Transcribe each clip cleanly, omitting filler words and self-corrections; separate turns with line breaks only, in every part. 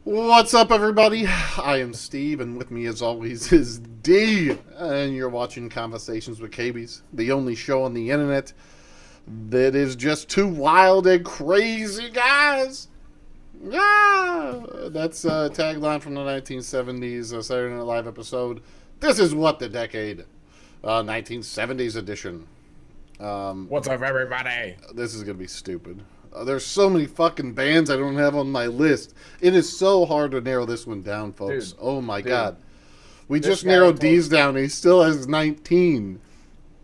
What's up, everybody? I am Steve, and with me, as always, is D. And you're watching Conversations with Cabys, the only show on the internet that is just two wild and crazy guys. Yeah, that's a tagline from the 1970s Saturday Night Live episode. This is what the decade, 1970s edition.
What's up, everybody?
This is gonna be stupid. There's so many fucking bands I don't have on my list. It is so hard to narrow this one down, folks.
Dude,
oh my god. We
This
just
guy
narrowed
told-
D's down. He still has 19.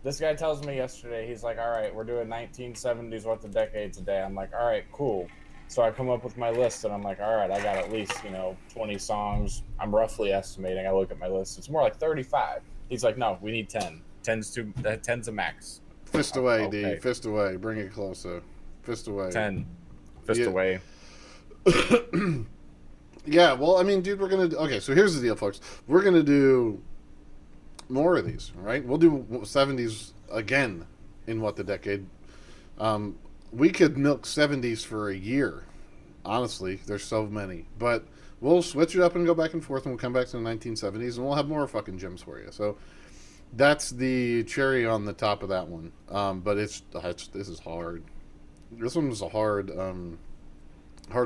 This guy tells me yesterday, he's like, all right, we're doing 1970s, what the decade today. I'm like, all right, cool. So I come up with my list, and I'm like, all right, I got at least, 20 songs. I'm roughly estimating. I look at my list. It's more like 35. He's like, no, we need 10. 10's a max.
Fist away,
Okay.
D. Fist away. Bring it closer. Fist away.
10. Fist
Yeah.
away.
Yeah, well, I mean, dude, we're going to... Okay, so here's the deal, folks. We're going to do more of these, right? We'll do 70s again in What the Decade. We could milk 70s for a year. Honestly, there's so many. But we'll switch it up and go back and forth, and we'll come back to the 1970s, and we'll have more fucking gems for you. So that's the cherry on the top of that one. But this is hard. This one was a hard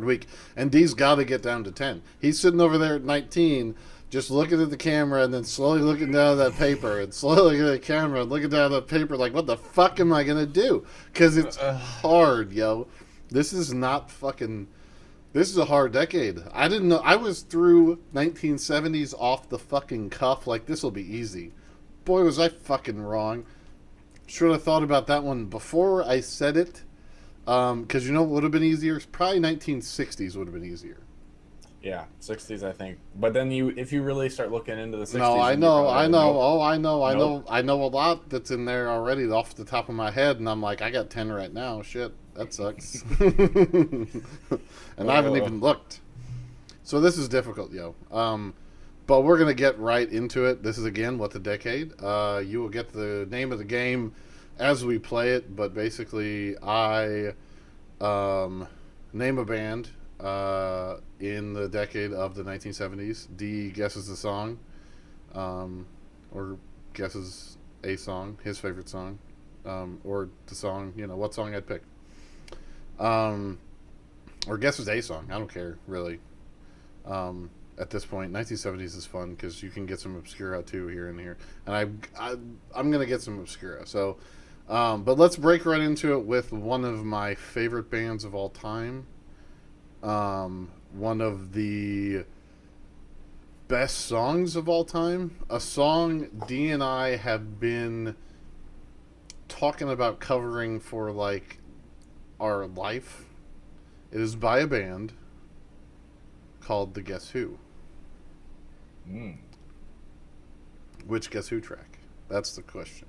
week. And D's got to get down to 10. He's sitting over there at 19, just looking at the camera and then slowly looking down at that paper and slowly looking at the camera and looking down at that paper like, what the fuck am I going to do? Because it's hard, yo. This is not fucking... This is a hard decade. I didn't know... I was through 1970s off the fucking cuff like, this will be easy. Boy, was I fucking wrong. Should have thought about that one before I said it. Because you know what would have been easier? Probably 1960s would have been easier.
Yeah, 60s, I think. But then if you really start looking into the 60s...
No, I
then you
know.
probably
Oh,
know.
I know a lot that's in there already off the top of my head, and I'm like, I got 10 right now. Shit, that sucks. And I haven't even looked. So this is difficult, yo. But we're gonna get right into it. This is again What the Decade. You will get the name of the game as we play it, but basically I name a band in the decade of the 1970s. D guesses the song, or guesses a song, his favorite song, or the song, what song I'd pick. Or guesses a song. I don't care, really. At this point, 1970s is fun because you can get some Obscura too here and here. And I'm going to get some Obscura. So, but let's break right into it with one of my favorite bands of all time. One of the best songs of all time. A song D and I have been talking about covering for like our life. It is by a band called the Guess Who. Which Guess Who track? That's the question.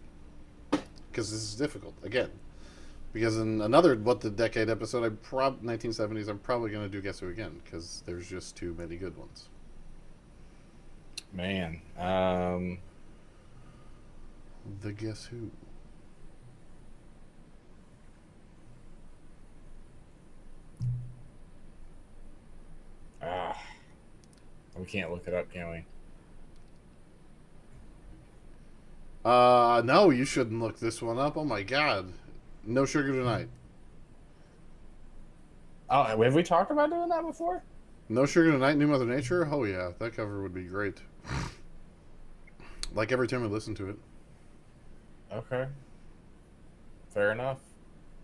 Because this is difficult again. Because in another What the Decade episode, 1970s, I'm probably going to do Guess Who again because there's just too many good ones.
Man.
The Guess Who.
We can't look it up, can we?
No, you shouldn't look this one up. Oh my god. No Sugar Tonight.
Oh, have we talked about doing that before?
No Sugar Tonight, New Mother Nature? Oh yeah, that cover would be great. Like every time I listen to it.
Okay. Fair enough.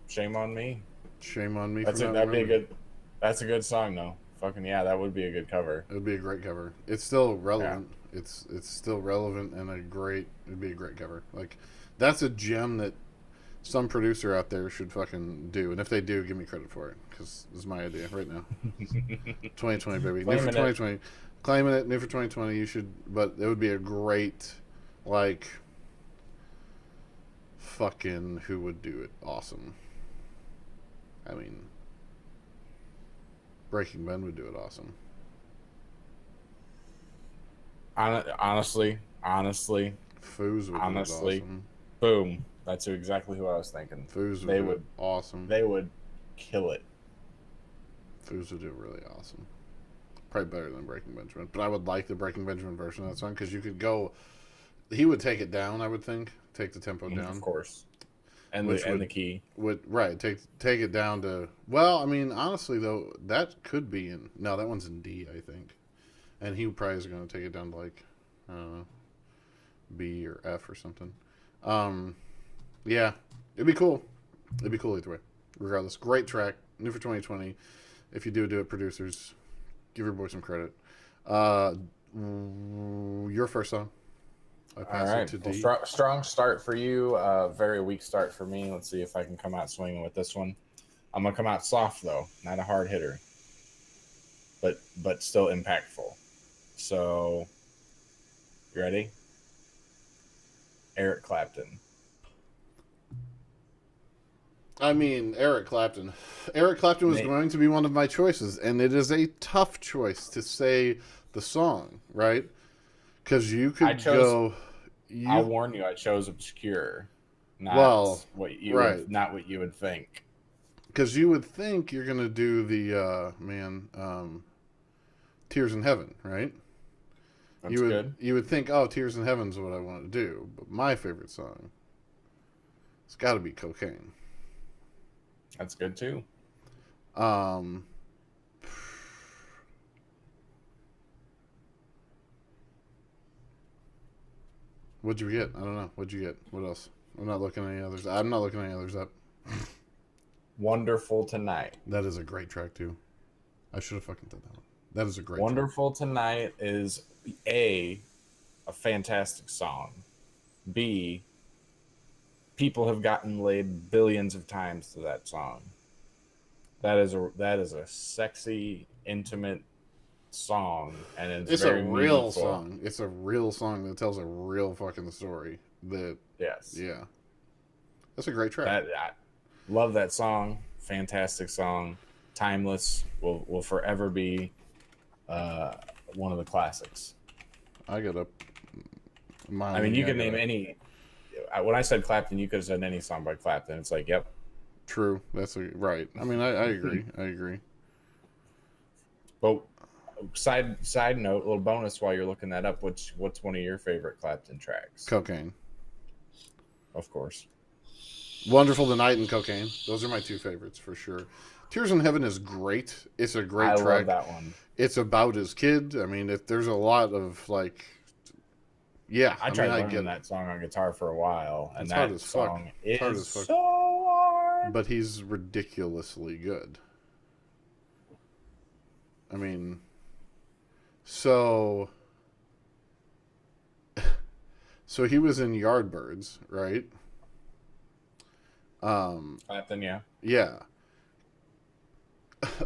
Shame on me.
Shame on me
That's
for not
that'd be a
remembering.
good. That's a good song, though. Fucking yeah, that would be a good cover.
It would be a great cover. It's still relevant. Yeah. It's still relevant and it'd be a great cover. Like, that's a gem that some producer out there should fucking do. And if they do, give me credit for it. Because this is my idea right now. 2020, baby. New for 2020. Claiming it, new for 2020. You should, but it would be a great, like, fucking who would do it? Awesome. I mean, Breaking Ben would do it awesome.
Honestly,
Foos would do it awesome.
Boom. That's exactly who I was thinking.
Foos would do it awesome.
They would kill it.
Foos would do it really awesome. Probably better than Breaking Benjamin. But I would like the Breaking Benjamin version of that song because you could go. He would take it down, I would think. Take the tempo down.
Of course. And
which
the key.
Right, take it down to. Well, I mean, honestly, though, that could be in. No, that one's in D, I think. And he probably is going to take it down to, like, I don't know, B or F or something. Yeah, it'd be cool. It'd be cool either way. Regardless, great track, new for 2020. If you do it, producers, give your boy some credit. Your first song. I pass it to D.
Strong start for you. Very weak start for me. Let's see if I can come out swinging with this one. I'm gonna come out soft though, not a hard hitter, but still impactful. So, you ready? Eric Clapton.
I mean, Eric Clapton. Eric Clapton was going to be one of my choices, and it is a tough choice to say the song, right? Because you could go.
I'll warn you, I chose obscure, not what you would think.
Because you would think you're gonna do the Tears in Heaven, right?
That's good.
You would think, oh, Tears in Heaven's what I want to do, but my favorite song, it's got to be Cocaine.
That's good too.
What'd you get? I don't know. What'd you get? What else? I'm not looking at any others. I'm not looking at any others up.
Wonderful Tonight.
That is a great track too. I should have fucking done that one. That is a great
Wonderful track. Tonight is a fantastic song. B, people have gotten laid billions of times to that song. That is a sexy, intimate song, and it's very
a real
meaningful.
Song. It's a real song that tells a real fucking story.
Yes.
Yeah. That's a great track.
I love that song. Fantastic song. Timeless. Will forever be one of the classics.
I got up.
I mean, you can name any. When I said Clapton, you could have said any song by Clapton. It's like, yep.
True. That's right. I mean, I agree. I agree.
But side note, a little bonus while you're looking that up. What's one of your favorite Clapton tracks?
Cocaine.
Of course.
Wonderful Tonight and Cocaine. Those are my two favorites for sure. Tears in Heaven is great. It's a great track.
I love that one.
It's about his kid. I mean, there's a lot of like, yeah.
I tried learning that song on guitar for a while, and that song is so hard.
But he's ridiculously good. I mean, so he was in Yardbirds, right?
Clapton, yeah.
Yeah.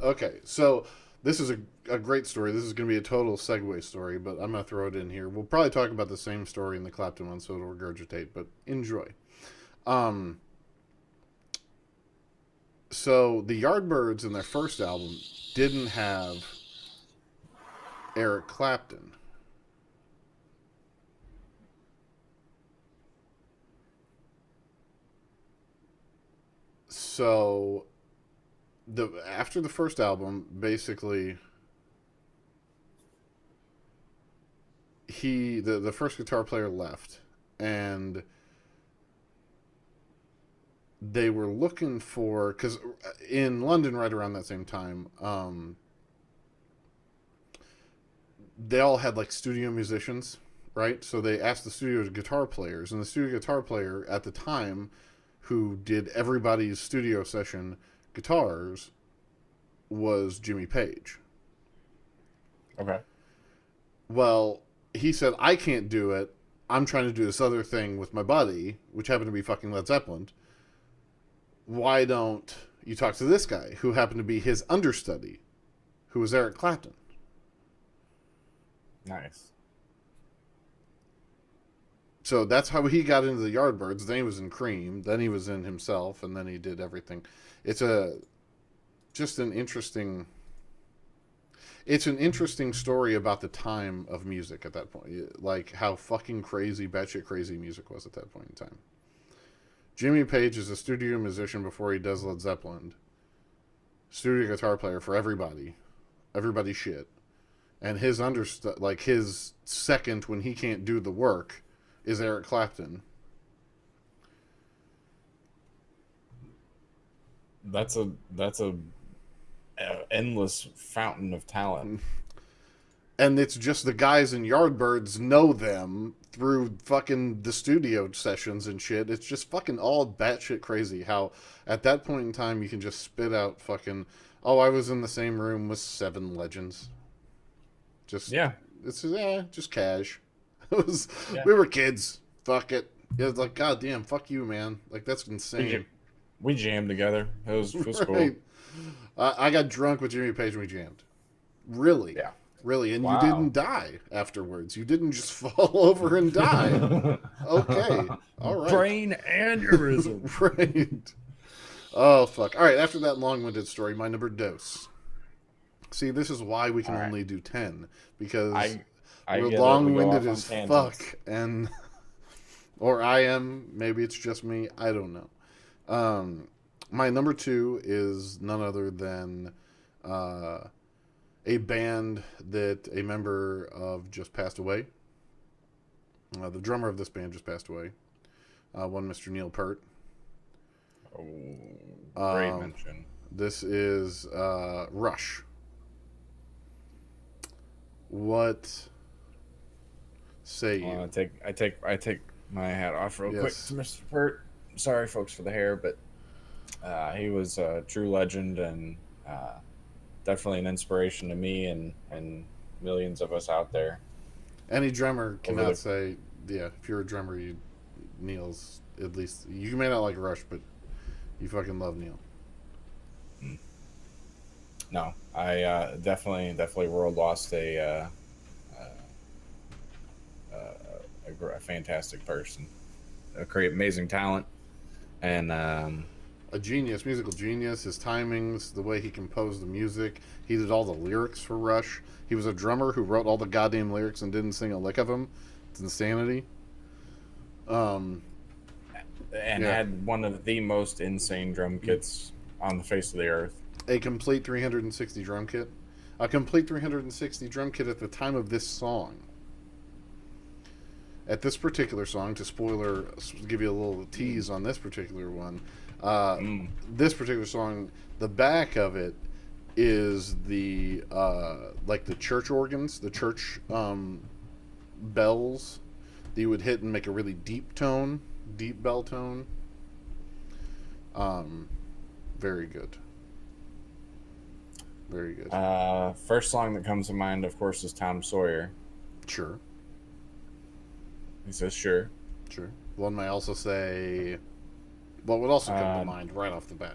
Okay, so this is a great story. This is going to be a total segue story, but I'm going to throw it in here. We'll probably talk about the same story in the Clapton one, so it'll regurgitate, but enjoy. So the Yardbirds in their first album didn't have Eric Clapton. So after the first album, basically the first guitar player left, and they were looking for, because in London right around that same time, they all had like studio musicians, right? So they asked the studio guitar players, and the studio guitar player at the time who did everybody's studio session guitars was Jimmy Page.
Okay.
Well, he said, I can't do it. I'm trying to do this other thing with my buddy, which happened to be fucking Led Zeppelin. Why don't you talk to this guy, who happened to be his understudy, who was Eric Clapton?
Nice.
So that's how he got into the Yardbirds. Then he was in Cream. Then he was in himself, and then he did everything. It's an interesting story about the time of music at that point, like how fucking crazy, batshit crazy music was at that point in time. Jimmy Page is a studio musician before he does Led Zeppelin. Studio guitar player for everybody shit. and his his second when he can't do the work is Eric Clapton.
That's a endless fountain of talent.
And it's just the guys in Yardbirds know them through fucking the studio sessions and shit. It's just fucking all batshit crazy how at that point in time you can just spit out fucking, oh, I was in the same room with 7 legends. Just,
Yeah.
It's just cash. It was,
Yeah.
We were kids. Fuck it. It was like, God damn, fuck you, man. Like, that's insane.
We jammed together. It was
Right.
cool.
I got drunk with Jimmy Page and we jammed. Really?
Yeah.
Really, and
Wow.
you didn't die afterwards. You didn't just fall over and die. Okay, all right.
Brain aneurysm.
Right. Oh, fuck. All right, after that long-winded story, my number dose. See, this is why we can only do 10. Because we're long-winded as fuck. And, or I am. Maybe it's just me. I don't know. My number 2 is none other than... a band that a member of just passed away. The drummer of this band just passed away. One Mr. Neil Peart.
Oh, great mention.
This is Rush. What say you?
I take my hat off real quick to Mr. Peart. Sorry, folks, for the hair, but he was a true legend and definitely an inspiration to me and millions of us out there.
Any drummer cannot say, yeah, if you're a drummer, Neil's at least, you may not like Rush, but you fucking love Neil.
No, I definitely world lost a fantastic person, amazing talent, and
a genius, musical genius. His timings, the way he composed the music. He did all the lyrics for Rush. He was a drummer who wrote all the goddamn lyrics and didn't sing a lick of them. It's insanity.
Had one of the most insane drum kits on the face of the earth.
A complete 360 drum kit. A complete 360 drum kit at the time of this song. At this particular song, to give you a little tease on this particular one, this particular song, the back of it is the like the church organs, the church bells that you would hit and make a really deep bell tone. Very good. Very good.
First song that comes to mind, of course, is Tom Sawyer.
Sure.
He says, sure.
Sure. One may also say, what would also come to mind right off the bat?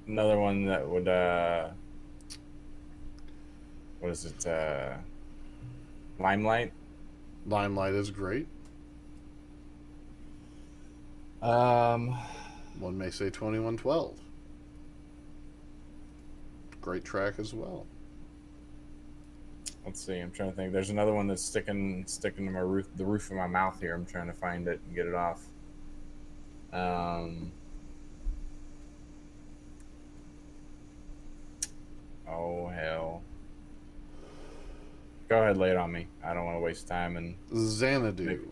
Another one that would, what is it? Limelight?
Limelight is great. One may say 2112. Great track as well.
Let's see. I'm trying to think. There's another one that's sticking to the roof of my mouth here. I'm trying to find it and get it off. Oh hell. Go ahead, lay it on me. I don't want to waste time and.
Xanadu.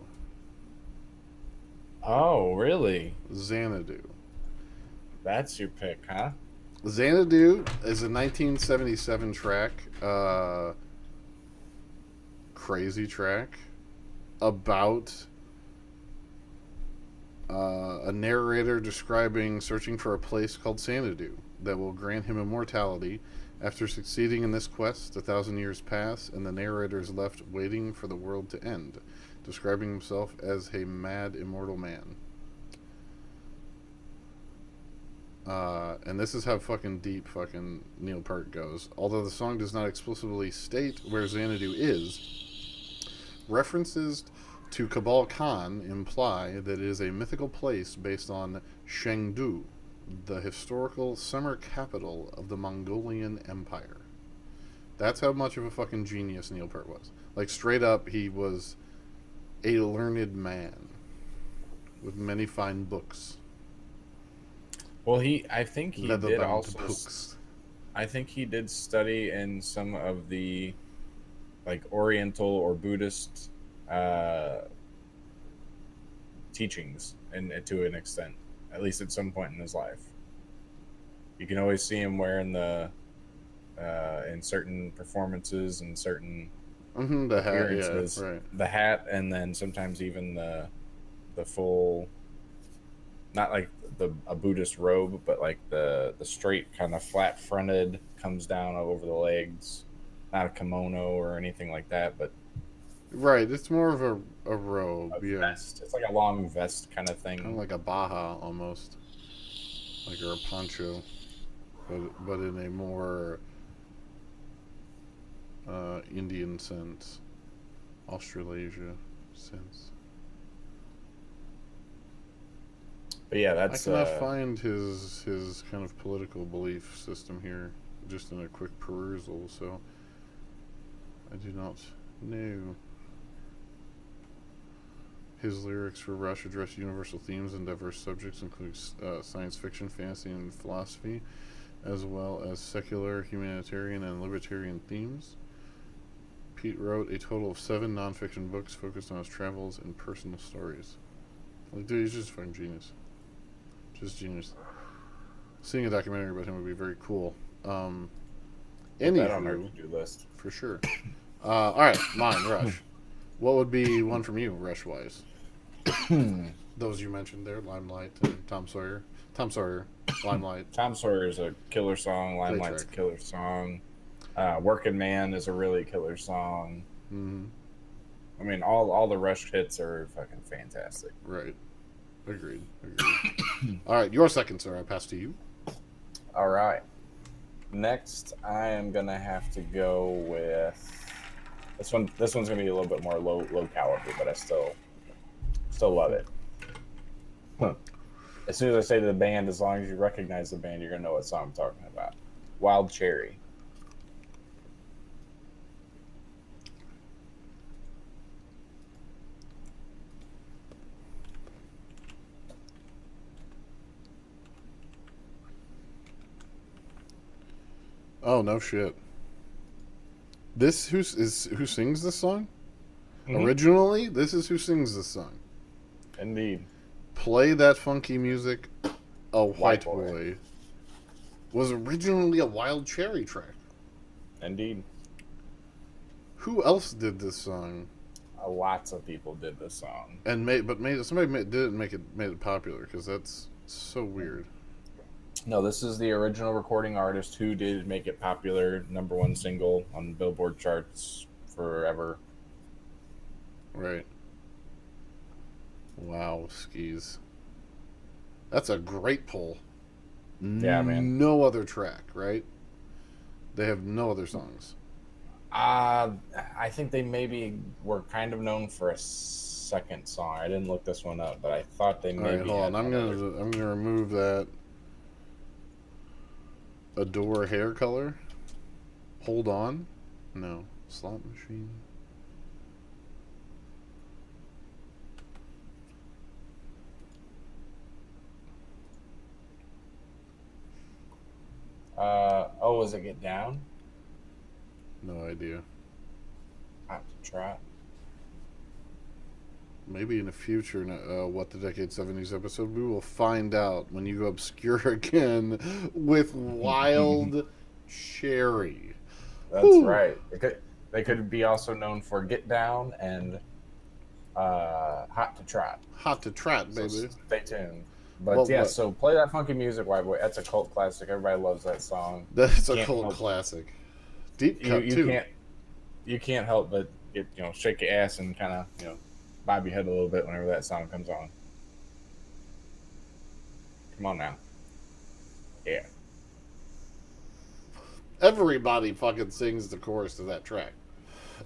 Oh, really?
Xanadu.
That's your pick, huh?
Xanadu is a 1977 track. Crazy track about a narrator describing searching for a place called Xanadu that will grant him immortality. After succeeding in this quest, 1,000 years pass, and the narrator is left waiting for the world to end, describing himself as a mad, immortal man. And this is how fucking deep fucking Neil Peart goes. Although the song does not explicitly state where Xanadu is, references to Kubal Khan imply that it is a mythical place based on Chengdu, the historical summer capital of the Mongolian Empire. That's how much of a fucking genius Neil Peart was. Like, straight up, he was a learned man with many fine books.
Well, I think he did also.
Books.
I think he did study in some of the like Oriental or Buddhist uh, teachings, and to an extent, at least at some point in his life. You can always see him wearing the in certain performances and certain
The hat, yeah,
appearances,
right.
the hat, and then sometimes even the full, not like a Buddhist robe, but like the straight kind of flat fronted comes down over the legs, not a kimono or anything like that, but
Right, it's more of a robe,
a
yeah.
vest. It's like a long vest kind of
Kind of
thing.
like a baja almost, like or a poncho, but in a more Indian sense, Australasia sense.
But yeah,
I
that's
cannot find his kind of political belief system here, just in a quick perusal, so I do not know. His lyrics for Rush address universal themes and diverse subjects, including science fiction, fantasy, and philosophy, as well as secular, humanitarian, and libertarian themes. Pete wrote a total of 7 nonfiction books focused on his travels and personal stories. Like, dude, he's just fucking genius. Just genius. Seeing a documentary about him would be very cool.
put that on our
Anywho,
to-do list.
for sure. Alright, mine, Rush. What would be one from you, Rush wise? Those you mentioned there, Limelight and Tom Sawyer. Tom Sawyer, Limelight.
Tom Sawyer is a killer song.
Great
Limelight's a
track.
killer song. Working Man is a really killer song.
Mm-hmm.
I mean, all the Rush hits are fucking fantastic.
Right. Agreed. Alright, your second, sir. I pass to you.
All right. Next, I am gonna have to go with this one. This one's gonna be a little bit more low caliber, but I still love it. Huh. As soon as I say the band, as long as you recognize the band, you're gonna know what song I'm talking about. Wild Cherry.
Oh, no shit. This who sings this song?
Mm-hmm.
Originally, this is who sings this song.
Indeed.
Play That Funky Music, a White
Boy.
Boy, was originally a Wild Cherry track.
Indeed.
Who else did this song?
Lots of people did this song.
And didn't made it popular, because that's so weird.
No, this is the original recording artist who did make it popular, #1 single on Billboard charts forever.
Right. Wow, skis. That's a great pull.
Yeah, man.
No other track, right? They have no other songs.
I think they maybe were kind of known for a second song. I didn't look this one up, but I thought they
All
maybe.
right, hold on. I'm gonna remove that. Adore hair color. Hold on. No. Slot machine.
Was it Get Down?
No idea.
I have to try.
Maybe in a future What the Decade 70s episode, we will find out when you go obscure again with Wild Cherry.
That's
Whew.
right. They could be also known for Get Down and Hot to Trot.
Hot to Trot, baby.
So stay tuned. But so Play That Funky Music, White Boy. That's a cult classic. Everybody loves that song.
That's a cult classic. Deep cut too.
You can't help but shake your ass and kind of bob your head a little bit whenever that song comes on. Come on now. Yeah.
Everybody fucking sings the chorus to that track.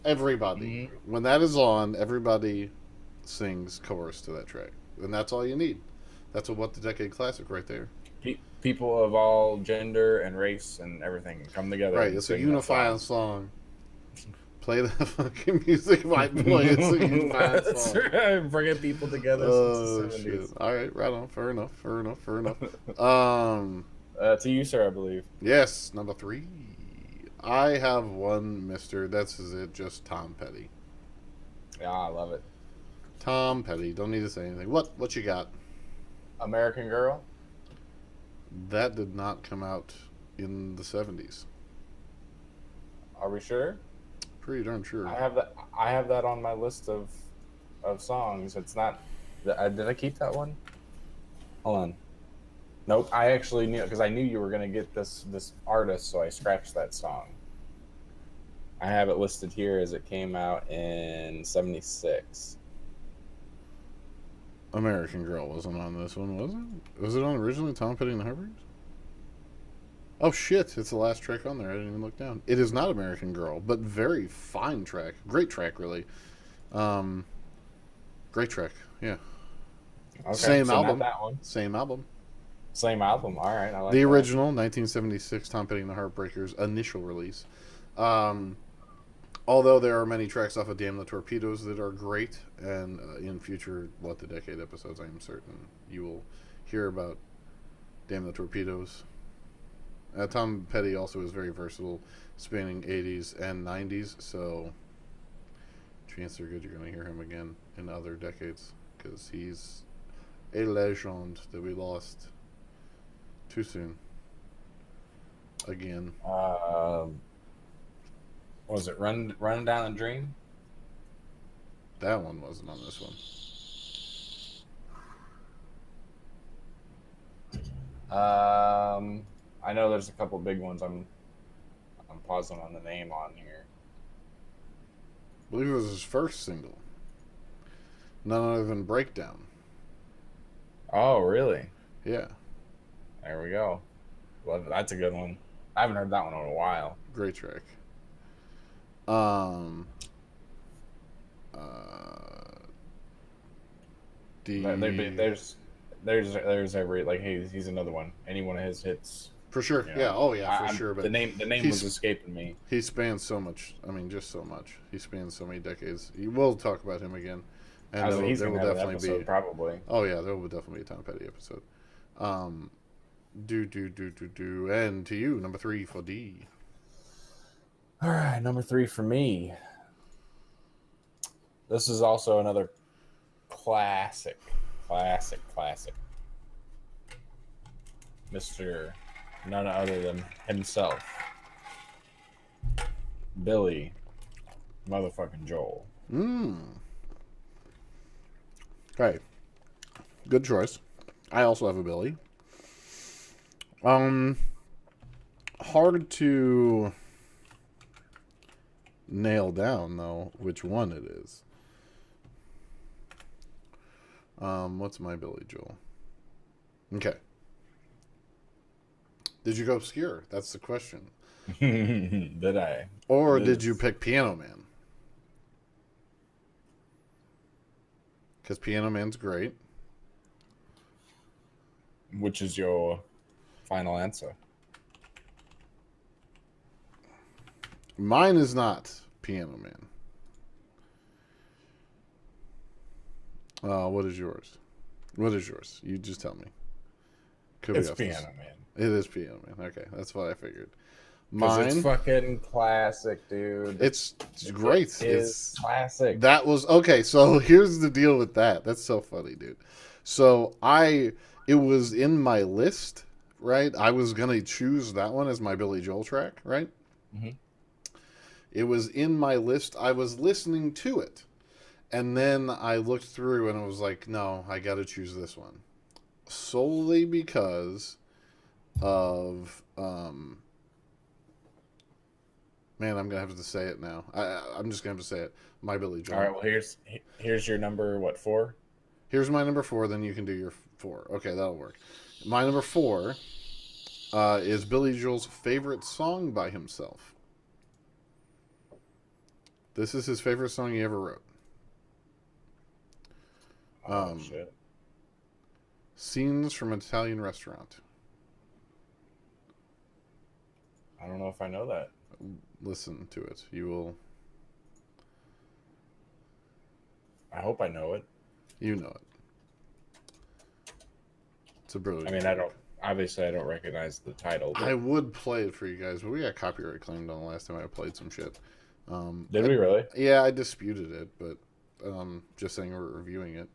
Everybody. Mm-hmm. When that is on, everybody sings chorus to that track. And that's all you need. That's a What the Decade classic right there.
People of all gender and race and everything come together.
Right, it's a unifying song. Play the fucking music, White Boy. It's a unifying song.
Right. Bringing people together since the 70s.
Shit. All right, right on. Fair enough.
To you, sir, I believe.
Yes, number 3. I have one Mister. That's it. Just Tom Petty.
Yeah, I love it.
Tom Petty. Don't need to say anything. What you got?
American Girl.
That did not come out in the 70s.
Are we sure?
Pretty darn sure.
I have that. I have that on my list of songs. It's not. Did I keep that one? Hold on. Nope. I actually knew because I knew you were gonna get this artist, so I scratched that song. I have it listed here as it came out in '76.
American Girl wasn't on this one, was it? Was it on originally Tom Petty and the Heartbreakers? Oh shit! It's the last track on there. I didn't even look down. It is not American Girl, but very fine track. Great track, really. Great track. Yeah.
Okay,
Same
so
album.
not that one.
Same album.
Same album. All right, I like
The
that.
original 1976 Tom Petty and the Heartbreakers initial release. Although there are many tracks off of Damn the Torpedoes that are great, and in future What the Decade episodes, I am certain you will hear about Damn the Torpedoes. Tom Petty also is very versatile, spanning 80s and 90s, so chances are good you're going to hear him again in other decades, because he's a legend that we lost too soon. Again.
Was it Running Down a Dream?
That one wasn't on this one.
I know there's a couple big ones. I'm pausing on the name on here.
I believe it was his first single. None other than Breakdown.
Oh, really?
Yeah.
There we go. Well, that's a good one. I haven't heard that one in a while.
Great track.
There's every like he's another one. Any one of his hits.
For sure.
You know,
Yeah. Oh yeah, for sure. But
the name was escaping me.
He spans so much. I mean, just so much. He spans so many decades. We'll talk about him again, and there will definitely be
probably.
Oh yeah, there will definitely be a Tom Petty episode. And to you, number 3 for D.
All right, number 3 for me. This is also another classic. Mr. None other than himself. Billy motherfucking Joel.
Okay. Good choice. I also have a Billy. Hard to nail down though which one it is. What's my Billy Joel? Okay. Did you go obscure? That's the question.
Did I?
Or did you pick Piano Man? Because Piano Man's great.
Which is your final answer?
Mine is not Piano Man. What is yours? What is yours? You just tell me.
It's Piano Man.
It is Piano Man. Okay, that's what I figured.
Mine, it's fucking classic, dude.
It's great.
It's classic.
That was okay. So here's the deal with that. That's so funny, dude. So it was in my list, right? I was gonna choose that one as my Billy Joel track, right?
Mm-hmm.
It was in my list. I was listening to it, and then I looked through and I was like, no, I got to choose this one, solely because of man, I'm gonna have to say it now. I'm just gonna have to say it. My Billy Joel.
All right. Well, here's your number. What, 4?
Here's my number 4. Then you can do your 4. Okay, that'll work. My number 4 is Billy Joel's favorite song by himself. This is his favorite song he ever wrote.
Shit.
Scenes from an Italian Restaurant.
I don't know if I know that.
Listen to it. You will.
I hope I know it.
You know it. It's a brilliant.
I mean, Obviously, I don't recognize the title.
I
But
would play it for you guys, but we got copyright claimed on the last time I played some shit.
did we really?
Yeah, I disputed it, but just saying we're reviewing it.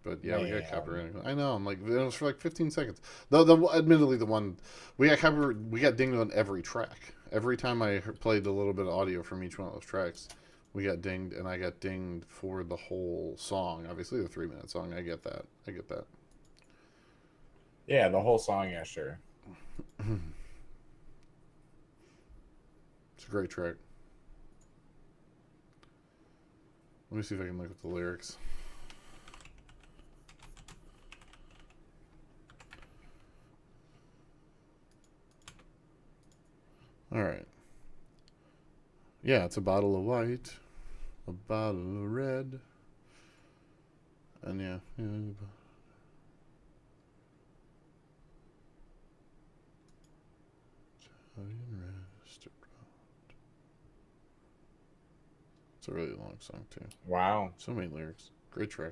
But yeah, we got
Man.
copyright. I know. I'm like, it was for like 15 seconds. Though, admittedly, the one we got copyright, we got dinged on every track. Every time I played a little bit of audio from each one of those tracks, we got dinged, and I got dinged for the whole song. Obviously, the 3-minute song. I get that. I get that.
Yeah, the whole song. Yeah, sure.
It's a great track. Let me see if I can look at the lyrics. All right. Yeah, it's a bottle of white, a bottle of red, and yeah. It's a really long song too.
Wow.
So many lyrics. Great track.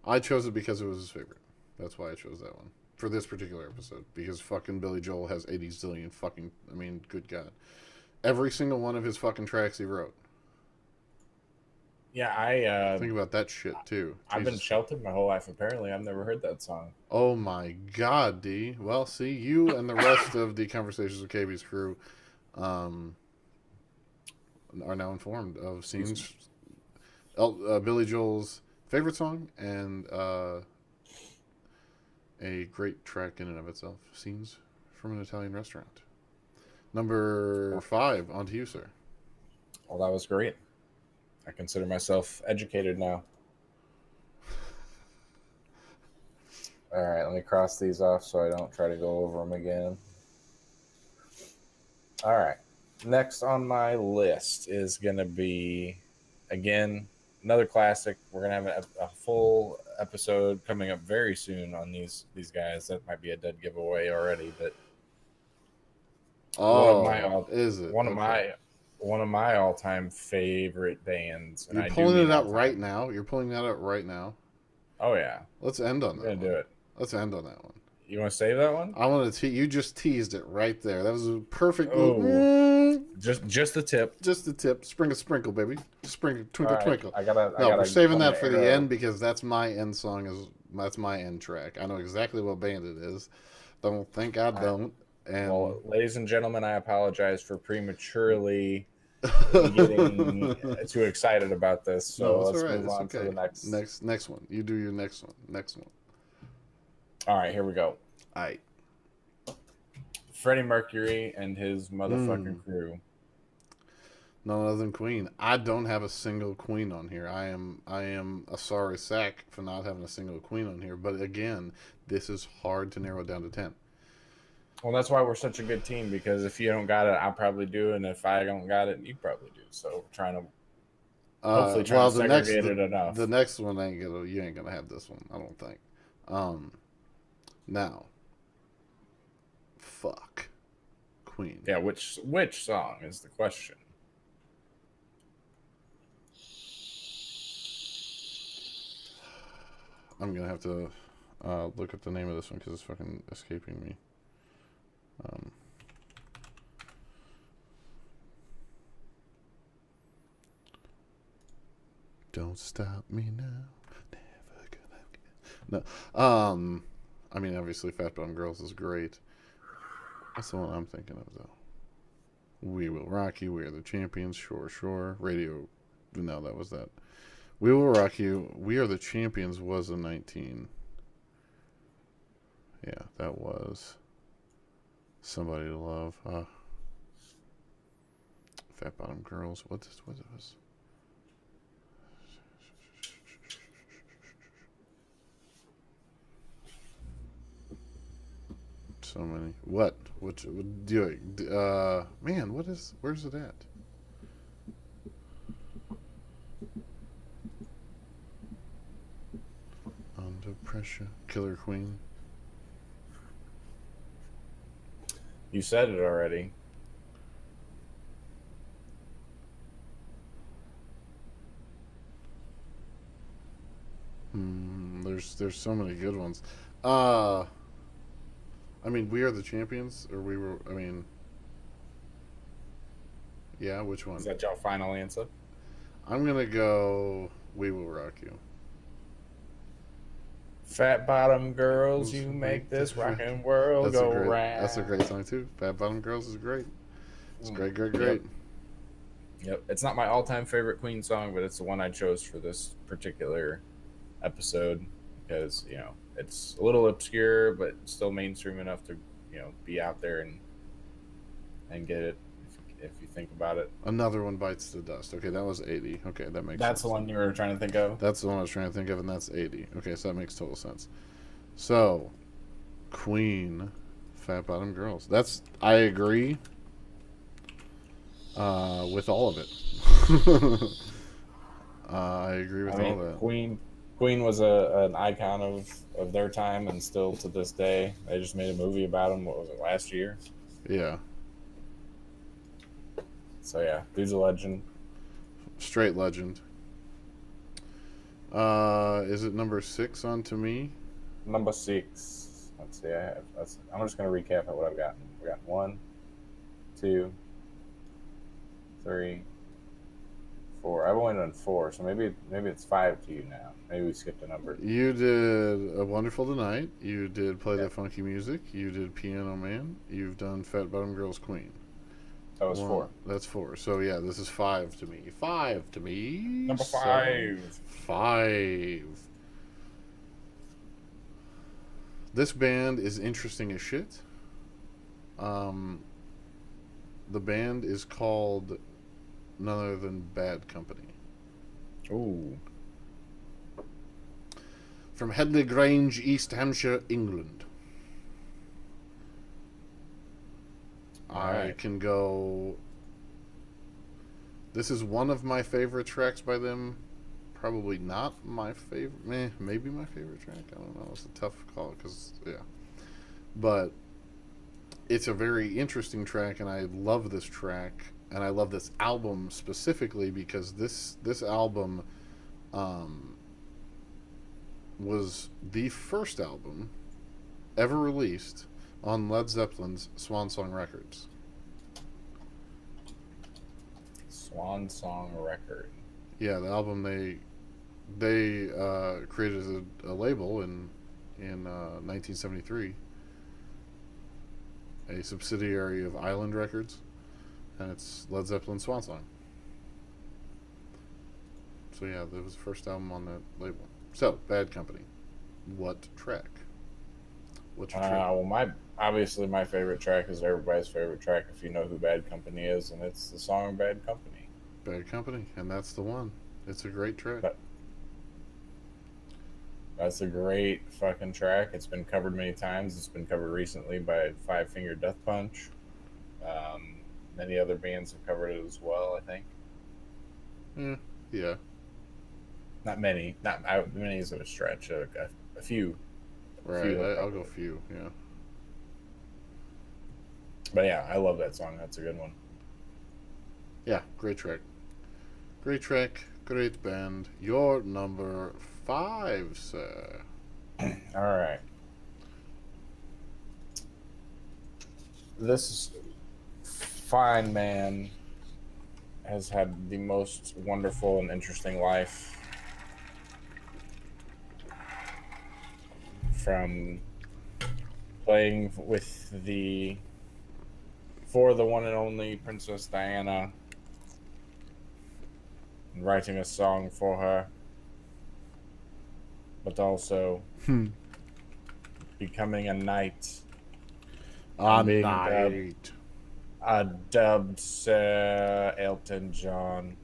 I chose it because it was his favorite. That's why I chose that one for this particular episode. Because fucking Billy Joel has 80 zillion fucking. I mean, good God, every single one of his fucking tracks he wrote.
Yeah, I
Think about that shit too.
I've been
Jesus.
sheltered my whole life. Apparently, I've never heard that song.
Oh my God, D. Well, see, you and the rest of the Conversations with Cabys crew are now informed of scenes. Billy Joel's favorite song and a great track in and of itself. Scenes from an Italian restaurant. Number 5, on to you, sir.
Well, that was great. I consider myself educated now. All right, let me cross these off so I don't try to go over them again. All right. Next on my list is going to be, again, another classic. We're going to have a full episode coming up very soon on these guys. That might be a dead giveaway already, but one of my all-time favorite bands. And
You're pulling it out right now. You're pulling that out right now.
Oh yeah.
Let's end on that.
I'm gonna do it.
Let's end on that one.
You want to save that one?
I want to. You just teased it right there. That was a perfect.
Just the tip.
Just the tip. Sprinkle, baby. Sprinkle, twinkle,
right.
twinkle. We're saving that for the end because that's my end song. That's my end track. I know exactly what band it is. Don't think I don't. And
well, ladies and gentlemen, I apologize for prematurely getting too excited about this. So let's move on to the
next one. You do your next one.
All right, here we go.
All right.
Freddie Mercury and his motherfucking crew.
None other than Queen. I don't have a single Queen on here. I am a sorry sack for not having a single Queen on here. But again, this is hard to narrow down to 10.
Well, that's why we're such a good team, because if you don't got it, I probably do, and if I don't got it, you probably do. So we're trying to hopefully to segregate it enough.
The next one you ain't gonna have this one, I don't think. Now, fuck, Queen.
Yeah, which song is the question?
I'm gonna have to look up the name of this one because it's fucking escaping me. Don't stop me now. Never gonna get. No. I mean, obviously, Fat Bottom Girls is great. That's the one I'm thinking of, though. We Will Rock You. We Are the Champions. Sure. Radio. No, that was that. We Will Rock You. We Are the Champions was a 19. Yeah, that was Somebody to Love. Fat Bottom Girls. What was? So many. What? Which do man, where's it at? Under Pressure. Killer Queen.
You said it already.
there's so many good ones. I mean, We Are the Champions, or we were. I mean, yeah, which one?
Is that your final answer?
I'm gonna go. We Will Rock You.
Fat bottom girls, you make this rockin' world go round.
That's a great song too. Fat Bottom Girls is great. It's great.
Yep. It's not my all-time favorite Queen song, but it's the one I chose for this particular episode because it's a little obscure, but still mainstream enough to be out there and get it if you think about it.
Another One Bites the Dust. Okay, that was 80. Okay, that makes sense.
That's the one you were trying to think of?
That's the one I was trying to think of, and that's 80. Okay, so that makes total sense. So, Queen, Fat Bottom Girls. I agree with all of it. I agree with all of that.
Queen was an icon of their time and still to this day. They just made a movie about them, what was it, last year?
Yeah.
So yeah, dude's a legend.
Straight legend. Is it number 6 on to me?
Number 6. Let's see. I'm just gonna recap what I've gotten. We got 1, 2, 3, 4. I've only done 4, so maybe it's 5 to you now. Maybe we skipped a number.
You did A Wonderful Tonight. You did Play That Funky Music. You did Piano Man. You've done Fat Bottom Girls Queen.
That was 4.
That's 4. So yeah, this is 5 to me. 5 to me.
Number 5.
5. This band is interesting as shit. The band is called none other than Bad Company.
Ooh.
From Headley Grange, East Hampshire, England. I can go. This is one of my favorite tracks by them. Probably not my favorite. Maybe my favorite track. I don't know. It's a tough call because, yeah. But it's a very interesting track, and I love this track. And I love this album specifically because this album was the first album ever released on Led Zeppelin's Swan Song Records.
Swan Song Record.
Yeah, the album they created a label in 1973, a subsidiary of Island Records, and it's Led Zeppelin's Swan Song. So yeah, that was the first album on that label. So, Bad Company. What track? What's your track?
Well, obviously my favorite track is everybody's favorite track if you know who Bad Company is, and it's the song Bad Company.
Bad Company, and that's the one. It's a great track.
That's a great fucking track. It's been covered many times. It's been covered recently by Five Finger Death Punch. Many other bands have covered it as well, I think.
Yeah.
Not many. Not many is a stretch. A few.
Right. I'll go few. Yeah.
But yeah, I love that song. That's a good one.
Yeah, great track. Great track. Great band. Your number 5, sir.
All right. This fine man has had the most wonderful and interesting life. From playing for the one and only Princess Diana and writing a song for her, but also becoming a knight. Dubbed Sir Elton John.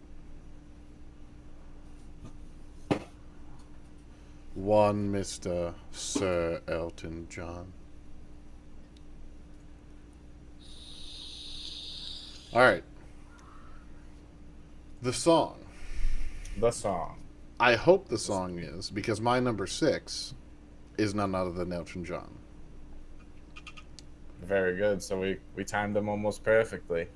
One Mr. Sir Elton John. All right. The song. I hope the song is, because my number 6 is none other than Elton John.
Very good. So we timed them almost perfectly.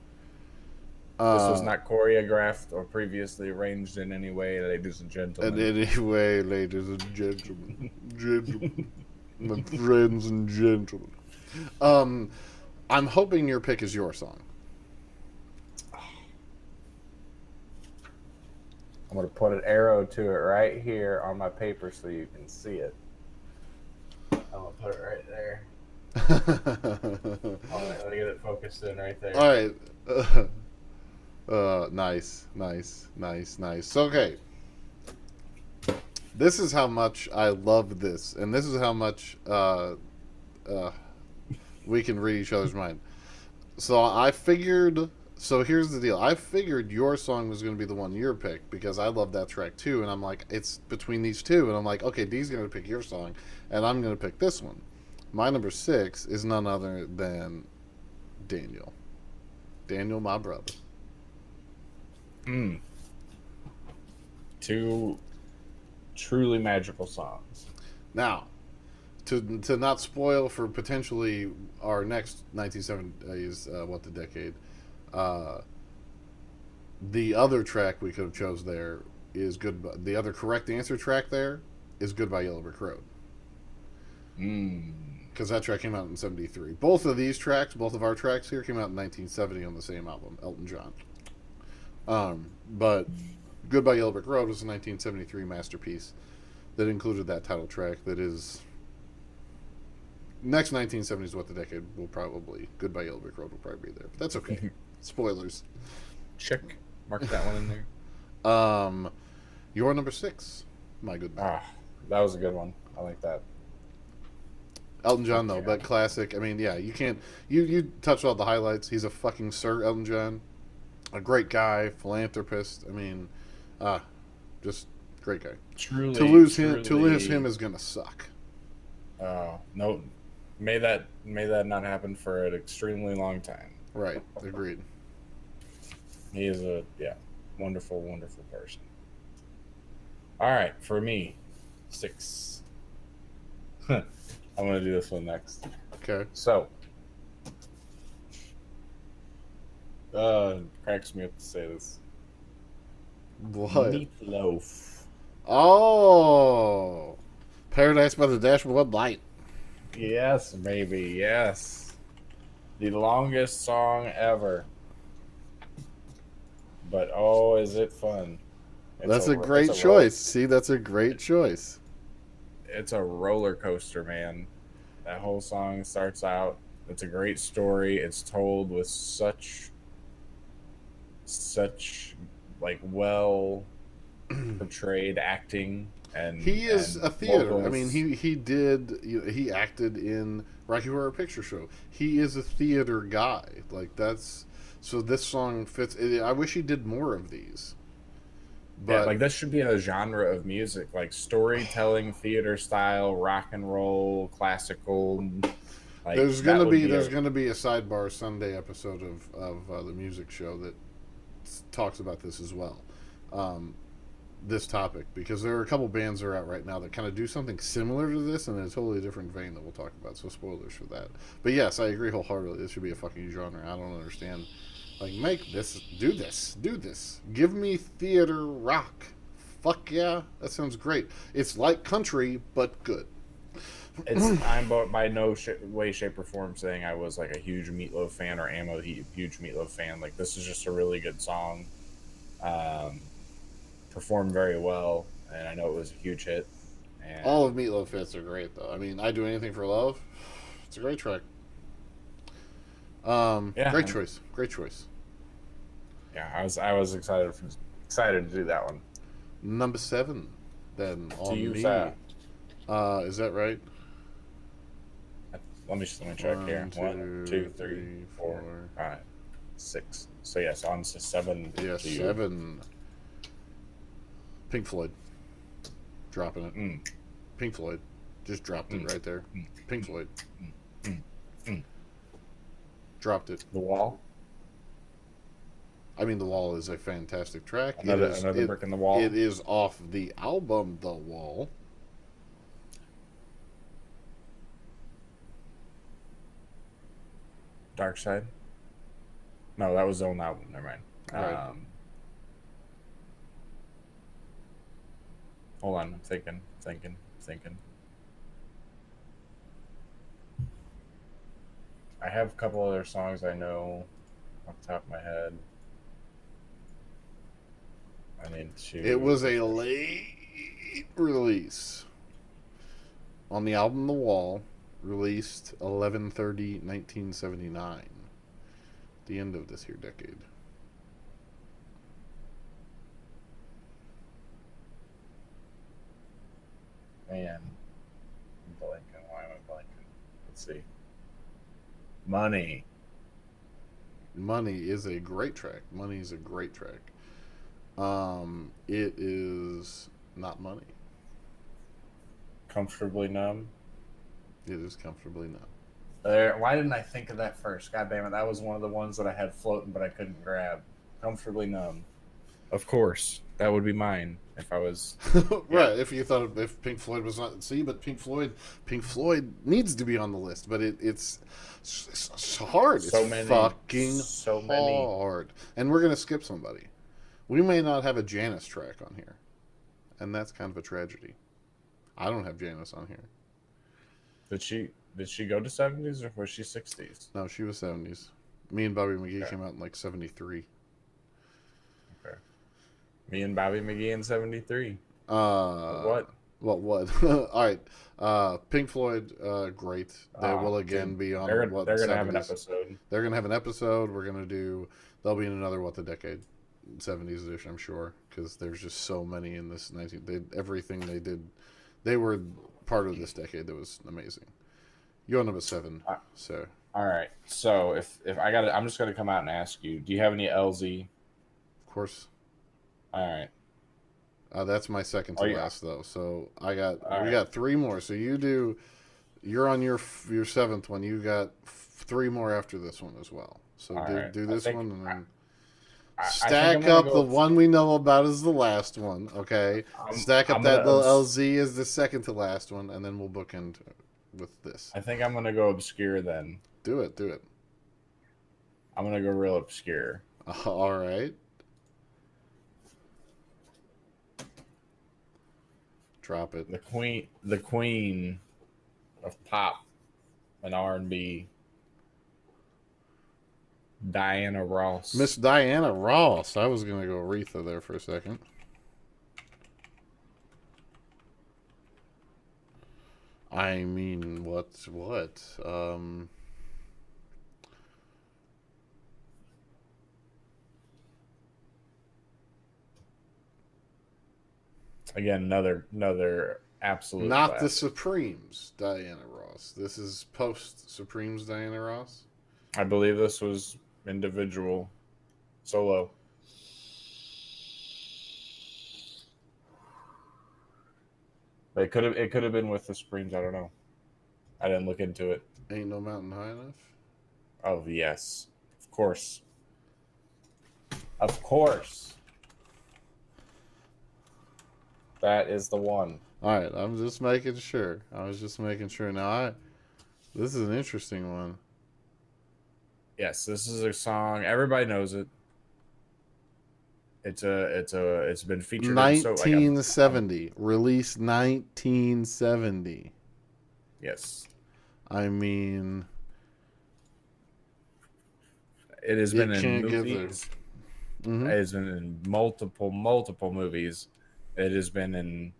This was
Uh,
not choreographed or previously arranged in any way, ladies and
and
gentlemen.
anyway, ladies and gentlemen, my friends and gentlemen. Um, I'm hoping your pick is your song.
I'm going to put an arrow to it right here on my paper so you can see it. I'm going to put it right there. All right, let me get it focused in right there.
All right. Nice. So, okay. This is how much I love this, and this is how much we can read each other's mind. So I figured. So here's the deal. I figured your song was going to be the one your pick because I love that track too, and I'm like, it's between these two, and I'm like, okay, Dee's going to pick your song, and I'm going to pick this one. My number 6 is none other than Daniel. Daniel, my brother.
Two truly magical songs.
Now, to not spoil for potentially our next 1970s What the Decade, the other track we could have chose there is good. The other correct answer track there is Goodbye Yellow Brick Road. Because that track came out in 73. Both of these tracks, both of our tracks here, came out in 1970 on the same album, Elton John. But Goodbye Yellow Brick Road was a 1973 masterpiece that included that title track that is... Next 1970s What the Decade will probably... Goodbye Yellow Brick Road will probably be there. But that's okay. Spoilers.
Check. Mark that one in there.
Your number 6, my good man.
That was a good one. I like that.
Elton John, though, but classic. I mean, yeah, you can't... You touched all the highlights. He's a fucking Sir Elton John. A great guy, philanthropist. I mean, just great guy.
Truly.
To lose him is gonna suck.
Oh, no. May that not happen for an extremely long time.
Right. Agreed.
He is a wonderful, wonderful person. All right, for me, 6. I'm gonna do this one next.
Okay.
So, cracks me up to say this.
What?
Loaf.
Oh, Paradise by the Dashboard Light.
Yes, maybe. Yes, the longest song ever. But oh, is it fun?
That's a great choice. See, that's a great choice.
It's a roller coaster, man. That whole song starts out. It's a great story. It's told with such like well portrayed acting, and
he is
and
a theater.
vocals.
I mean, he acted in Rocky Horror Picture Show. He is a theater guy. Like that's so. This song fits. I wish he did more of these. But
like this should be a genre of music, like storytelling, theater style, rock and roll, classical. Like,
there's gonna be a Sidebar Sunday episode of the music show that talks about this as well. This topic, because there are a couple bands that are out right now that kind of do something similar to this in a totally different vein that we'll talk about. So spoilers for that. But yes, I agree wholeheartedly. This should be a fucking genre. I don't understand. Like, do this. Give me theater rock. Fuck yeah, that sounds great. It's like country, but good.
I'm by no way, shape, or form saying I was like a huge Meatloaf fan or am a huge Meatloaf fan. Like, this is just a really good song. Performed very well, and I know it was a huge hit. And
all of Meatloaf hits are great, though. I mean, I Do Anything for Love. It's a great track. Great choice.
Yeah, I was excited to do that one.
Number 7, then on me. Is that right?
Let me check here. 1, 2, 3, 4, 5, 6. So yes, on to 7.
Yeah, 7. Pink Floyd, dropping it. Pink Floyd, just dropped it right there. Pink Floyd, dropped it.
The Wall.
I mean, The Wall is a fantastic track.
Another brick in the wall.
It is off the album The Wall.
Dark Side. No, that was the own album. Never mind.
Right.
Hold on, I'm thinking. I have a couple other songs I know off the top of my head. I need to.
It was a late release on the album The Wall, released 11/30/1979, the end of this here decade.
Man, I'm blanking. Why am I blanking? Let's see. Money.
Money is a great track. Money is a great track. It is not Money.
Comfortably Numb.
It is Comfortably Numb.
Why didn't I think of that first? God damn it. That was one of the ones that I had floating, but I couldn't grab. Comfortably Numb. Of course. That would be mine if I was.
Right. If you thought if Pink Floyd was not. See, but Pink Floyd needs to be on the list, but it's hard.
So
it's
many.
Fucking
So
hard.
many.
And we're going to skip somebody. We may not have a Janis track on here. And that's kind of a tragedy. I don't have Janis on here.
Did she go to 70s or was she 60s?
No, she was 70s. Me and Bobby McGee came out in like 73.
Okay. Me and Bobby McGee in 73.
What? All right. Pink Floyd, great. They will again be on.
They're going to have an
70s.
episode.
They're going to have an episode. We're going to do. They'll be in another What the Decade, 70s edition, I'm sure, because there's just so many in this 19. Everything they did, they were part of this decade that was amazing. You're on number 7, so.
All right. So if I got it, I'm just going to come out and ask you. Do you have any LZ?
Of course.
All right.
That's my second to last though. So we
right.
got 3 more. So you're on your 7th one. You got 3 more after this one as well. So do this one and then stack up the one we know about as the last one. Okay. Stack up that little LZ as the second to last one, and then we'll bookend with this.
I think I'm gonna go obscure then.
Do it.
I'm gonna go real obscure.
All right. Drop it.
The queen of pop and R&B, Diana Ross.
Miss Diana Ross. I was gonna go Aretha there for a second. I mean, what?
Again, another absolute.
Not
classic.
the Supremes, Diana Ross. This is post Supremes, Diana Ross.
I believe this was individual, solo. But it could have been with the Supremes. I don't know. I didn't look into it.
Ain't No Mountain High Enough.
Oh yes, of course. Of course. That is the one.
All right, I'm just making sure. I was just making sure. Now, this is an interesting one.
Yes, this is a song. Everybody knows it. It's been featured.
1970, released 1970.
Yes.
I mean,
it has been in movies.
Mm-hmm.
It has been in multiple movies. It has been in,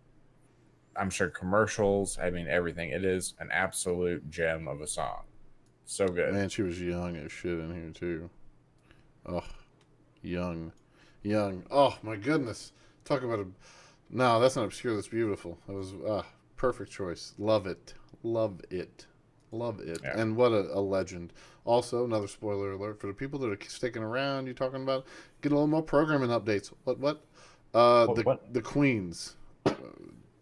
I'm sure, commercials. I mean, everything. It is an absolute gem of a song. So good.
Man, she was young as shit in here, too. Oh, young. Oh, my goodness. Talk about a... No, that's not obscure. That's beautiful. That was perfect choice. Love it. Yeah. And what a legend. Also, another spoiler alert for the people that are sticking around. You're talking about get a little more programming updates. What? The Queens.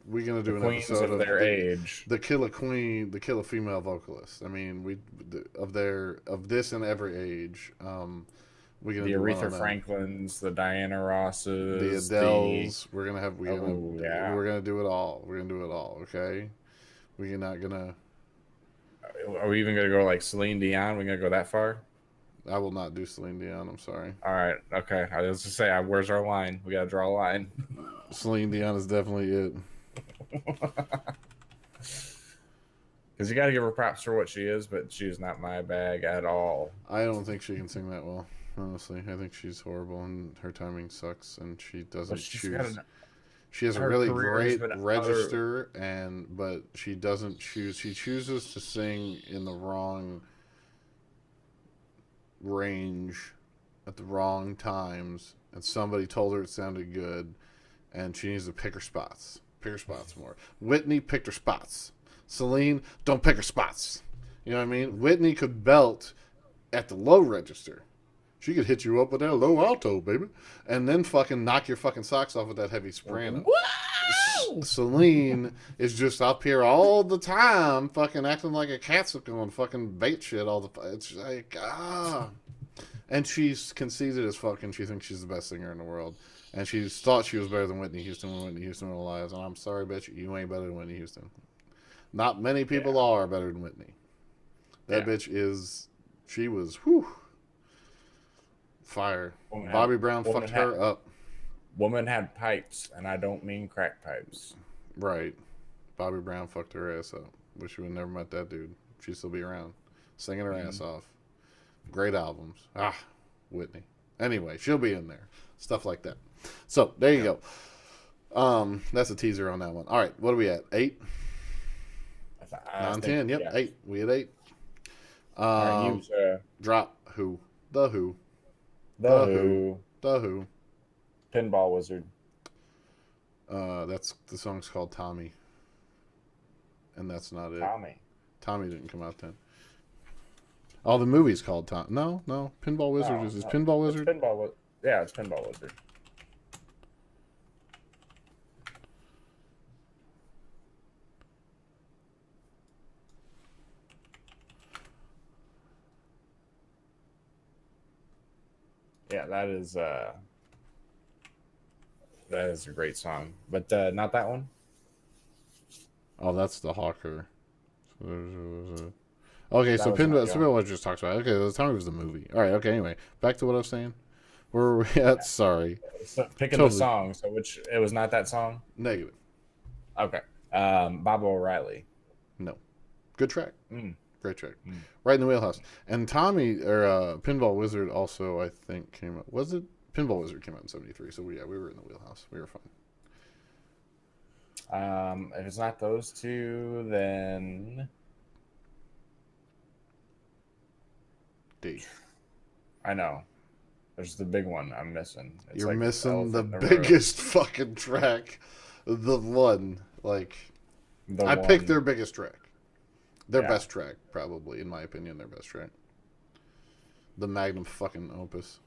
We're gonna do an episode
of their age.
The Killer Queen, the Killer female vocalist. I mean, of this and every age. We're gonna
the
do
Aretha Franklins, the Diana Rosses,
the Adeles. We're gonna we're gonna do it all. Okay. We're not gonna.
Are we even gonna go like Celine Dion? We're gonna go that far?
I will not do Celine Dion. I'm sorry.
All right. Okay. I was to say, where's our line? We gotta draw a line.
Celine Dion is definitely it.
Because you gotta give her props for what she is, but she's not my bag at all.
I don't think she can sing that well. Honestly, I think she's horrible and her timing sucks, and she doesn't choose. She has a really great register, but she doesn't choose. She chooses to sing in the wrong range at the wrong times, and somebody told her it sounded good, and she needs to pick her spots. Pick her spots more. Whitney picked her spots. Celine, don't pick her spots. You know what I mean? Whitney could belt at the low register. She could hit you up with that low alto, baby, and then fucking knock your fucking socks off with that heavy soprano. Celine is just up here all the time, fucking acting like a catsuckle and fucking bait shit all the. It's like and she's conceited as fucking. She thinks she's the best singer in the world, and she thought she was better than Whitney Houston when Whitney Houston was alive. And I'm sorry, bitch, you ain't better than Whitney Houston. Not many people are better than Whitney. That bitch is. She was fire. Bobby Brown fucked her up.
Woman had pipes, and I don't mean crack pipes.
Right. Bobby Brown fucked her ass up. Wish we would never met that dude. She'd still be around. Singing her ass off. Great albums. Whitney. Anyway, she'll be in there. Stuff like that. So, there you go. That's a teaser on that one. All right, what are we at? 8? 9, 10. Yep, 8. We at 8. Drop Who. The Who.
The Who.
The Who.
Pinball Wizard.
That's the song's called Tommy, and that's not it. Tommy didn't come out then. Oh, the movie's called Tom. No, Pinball Wizard is Pinball Wizard.
It's Pinball Wizard. Yeah, that is a great song, but not that one.
Oh, that's the Hawker. Okay, so Pinball just talks about it. Okay, the time was the movie. All right, okay, anyway. Back to what I was saying. Where were we at? Sorry.
So picking the song, so it was not that song?
Negative.
Okay. Bob O'Reilly.
No. Good track. Great track. Right in the wheelhouse. And Tommy, or Pinball Wizard also, I think, came out. Was it? Pinball Wizard came out in 73, so we were in the wheelhouse. We were fine.
If it's not those two, then
D.
I know. There's the big one I'm missing.
You're missing the biggest fucking track. The one. I picked their biggest track. Their best track, probably, in my opinion, their best track. The magnum fucking opus.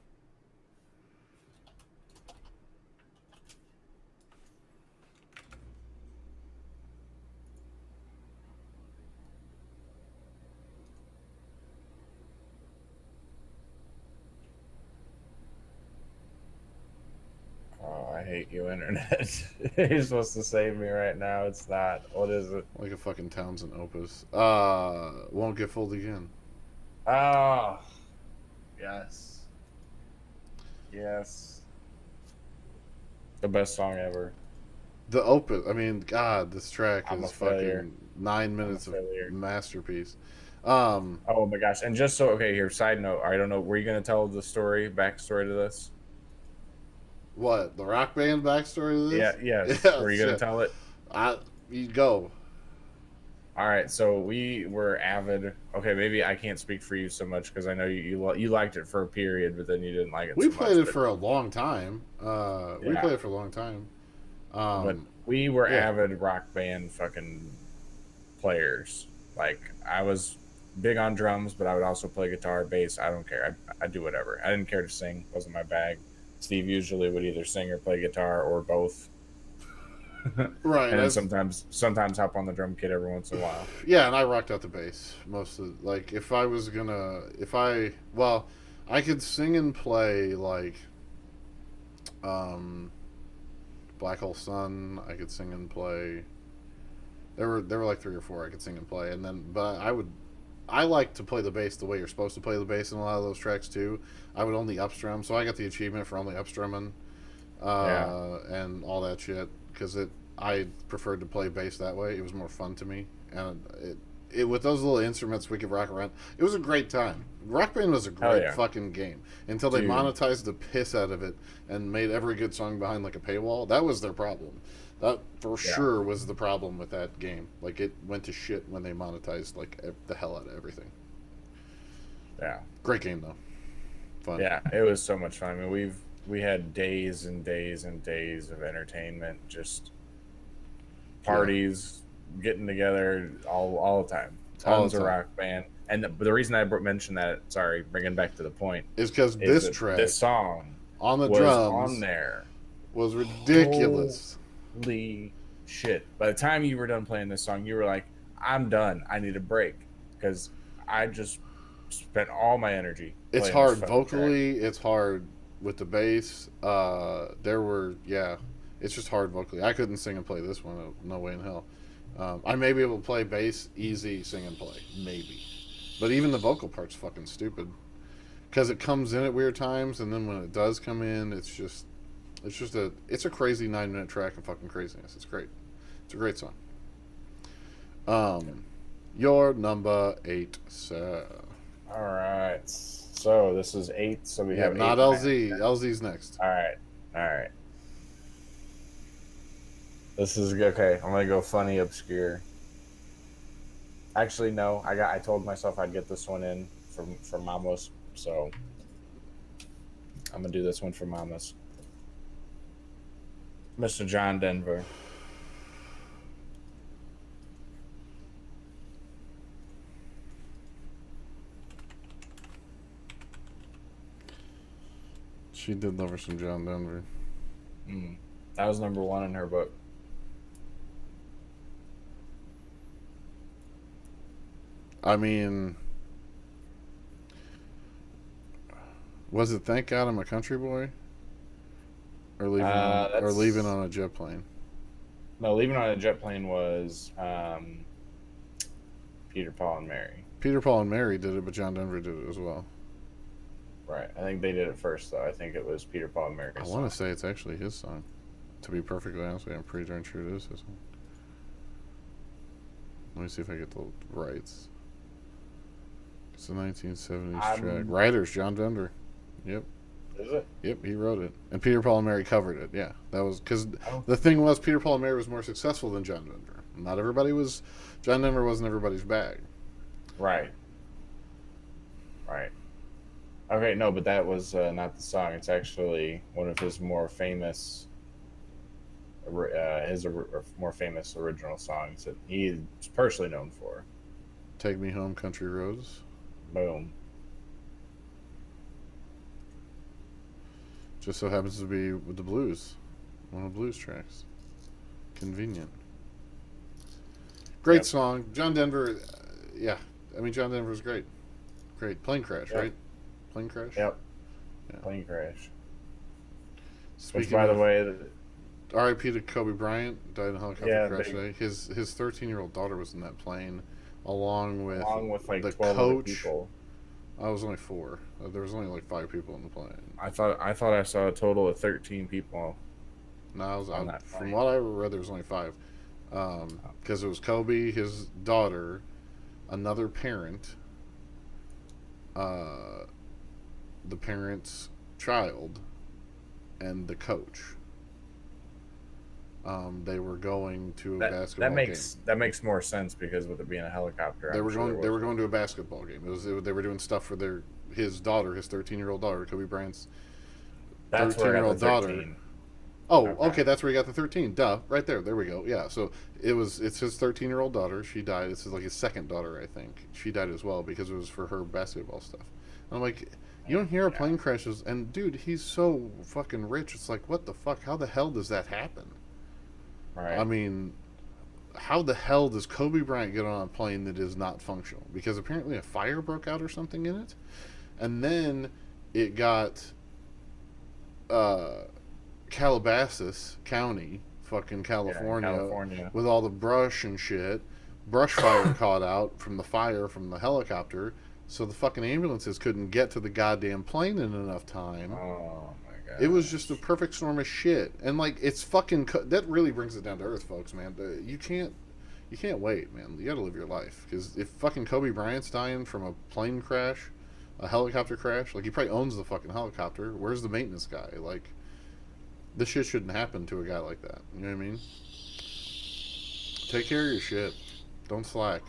I hate you, Internet. You're supposed to save me right now. It's not. What is it?
Like a fucking Townsend opus. Won't Get Fooled Again.
Oh. Yes. Yes. The best song ever.
The opus. I mean, God, this track is
failure.
fucking 9 minutes of masterpiece.
Oh my gosh. And just so, okay, here, side note. I don't know. Were you going to tell the backstory to this?
What, the rock band backstory to this?
Yes. Were you gonna tell it?
You go.
All right, so we were avid. Okay, maybe I can't speak for you so much because I know you liked it for a period, but then you didn't like it.
We played it for a long time. We played it for a long time.
But we were avid rock band fucking players. Like, I was big on drums, but I would also play guitar, bass. I don't care. I do whatever. I didn't care to sing. Wasn't my bag. Steve usually would either sing or play guitar or both.
Right.
And then sometimes hop on the drum kit every once in a while.
Yeah, and I rocked out the bass most of I could sing and play Black Hole Sun. I could sing and play. There were like 3 or 4 I could sing and play, but I would I like to play the bass the way you're supposed to play the bass in a lot of those tracks too. I would only upstrum, so I got the achievement for only upstrumming
Yeah.
and all that shit because I preferred to play bass that way. It was more fun to me, and with those little instruments we could rock around. It was a great time. Rock Band was a
Hell
great
yeah.
fucking game until they
Dude.
monetized the piss out of it and made every good song behind like a paywall. That was their problem. That for
Yeah.
sure was the problem with that game. Like it went to shit when they monetized like the hell out of everything.
Yeah.
Great game though. Fun.
Yeah, it was so much fun. I mean, we had days and days and days of entertainment, just parties, getting together all the time. Tons of Rock Band. And the reason I mentioned that, sorry, bringing back to the point,
is because this track,
this song
on the
was
drums
on there
was ridiculous.
Holy shit. By the time you were done playing this song, you were like, I'm done. I need a break. Because I just spent all my energy.
It's hard vocally. Track. It's hard with the bass. It's just hard vocally. I couldn't sing and play this one. No way in hell. I may be able to play bass easy, sing and play. Maybe. But even the vocal part's fucking stupid. Because it comes in at weird times, and then when it does come in, it's a crazy 9-minute track of fucking craziness. It's great. It's a great song. Your number 8, sir.
All right. So this is 8. So we have
not
8,
LZ. 9, LZ's next.
All right. This is okay. I'm gonna go funny, obscure. Actually, no. I told myself I'd get this one in for Mamas, so I'm gonna do this one for Mamas. Mr. John Denver.
She did love her some John Denver.
That was number 1 in her book.
I mean, was it Thank God I'm a Country Boy? Or Leaving on a Jet Plane?
No, Leaving on a Jet Plane was Peter, Paul, and Mary.
Peter, Paul, and Mary did it, but John Denver did it as well.
Right. I think they did it first, though. I think it was Peter, Paul, and Mary.
I want to say it's actually his song. To be perfectly honest with you, I'm pretty darn sure it is his song. Let me see if I get the rights. It's a 1970s track. Writers, John Denver. Yep.
Is it?
Yep, he wrote it. And Peter, Paul, and Mary covered it. Yeah, that was because the thing was Peter, Paul, and Mary was more successful than John Denver. Not everybody was. John Denver wasn't everybody's bag.
Right. Okay, no, but that was not the song. It's actually one of his more famous, more famous original songs that he's personally known for.
Take Me Home, Country Roads.
Boom.
Just so happens to be with the blues. One of the blues tracks. Convenient. Great song. John Denver, John Denver's great. Great. Plane Crash, right? Plane Crash?
Yep.
Yeah.
Plane Crash.
Speaking
Which, by the way...
R.I.P. to Kobe Bryant, died in a helicopter crash today. His 13-year-old daughter was in that plane, along with
like
the
12
coach.
People.
I was only 4. There was only like 5 people in the plane.
I thought I saw a total of 13 people.
No, from what I read, there was only 5. Because it was Kobe, his daughter, another parent, the parent's child, and the coach. They were going to a basketball game.
That makes more sense because with it being a helicopter,
they were going to a basketball game. They were doing stuff for his daughter, his 13-year-old daughter, Kobe Bryant's 13-year-old daughter. Oh, okay, that's where he got the 13. Duh, right there. There we go. Yeah, so it's his 13-year-old daughter. She died. It's like his second daughter, I think. She died as well because it was for her basketball stuff. And I'm like, you don't hear plane crashes, and dude, he's so fucking rich. It's like, what the fuck? How the hell does that happen?
Right.
I mean, how the hell does Kobe Bryant get on a plane that is not functional? Because apparently a fire broke out or something in it, and then it got Calabasas County, fucking California, with all the brush and shit, brush fire caught out from the fire from the helicopter, so the fucking ambulances couldn't get to the goddamn plane in enough time.
Oh my god.
It was just a perfect storm of shit, and like it's fucking. That really brings it down to earth, folks. Man, you can't wait, man. You got to live your life because if fucking Kobe Bryant's dying from a plane crash, a helicopter crash, like he probably owns the fucking helicopter. Where's the maintenance guy? Like, this shit shouldn't happen to a guy like that. You know what I mean? Take care of your shit. Don't slack.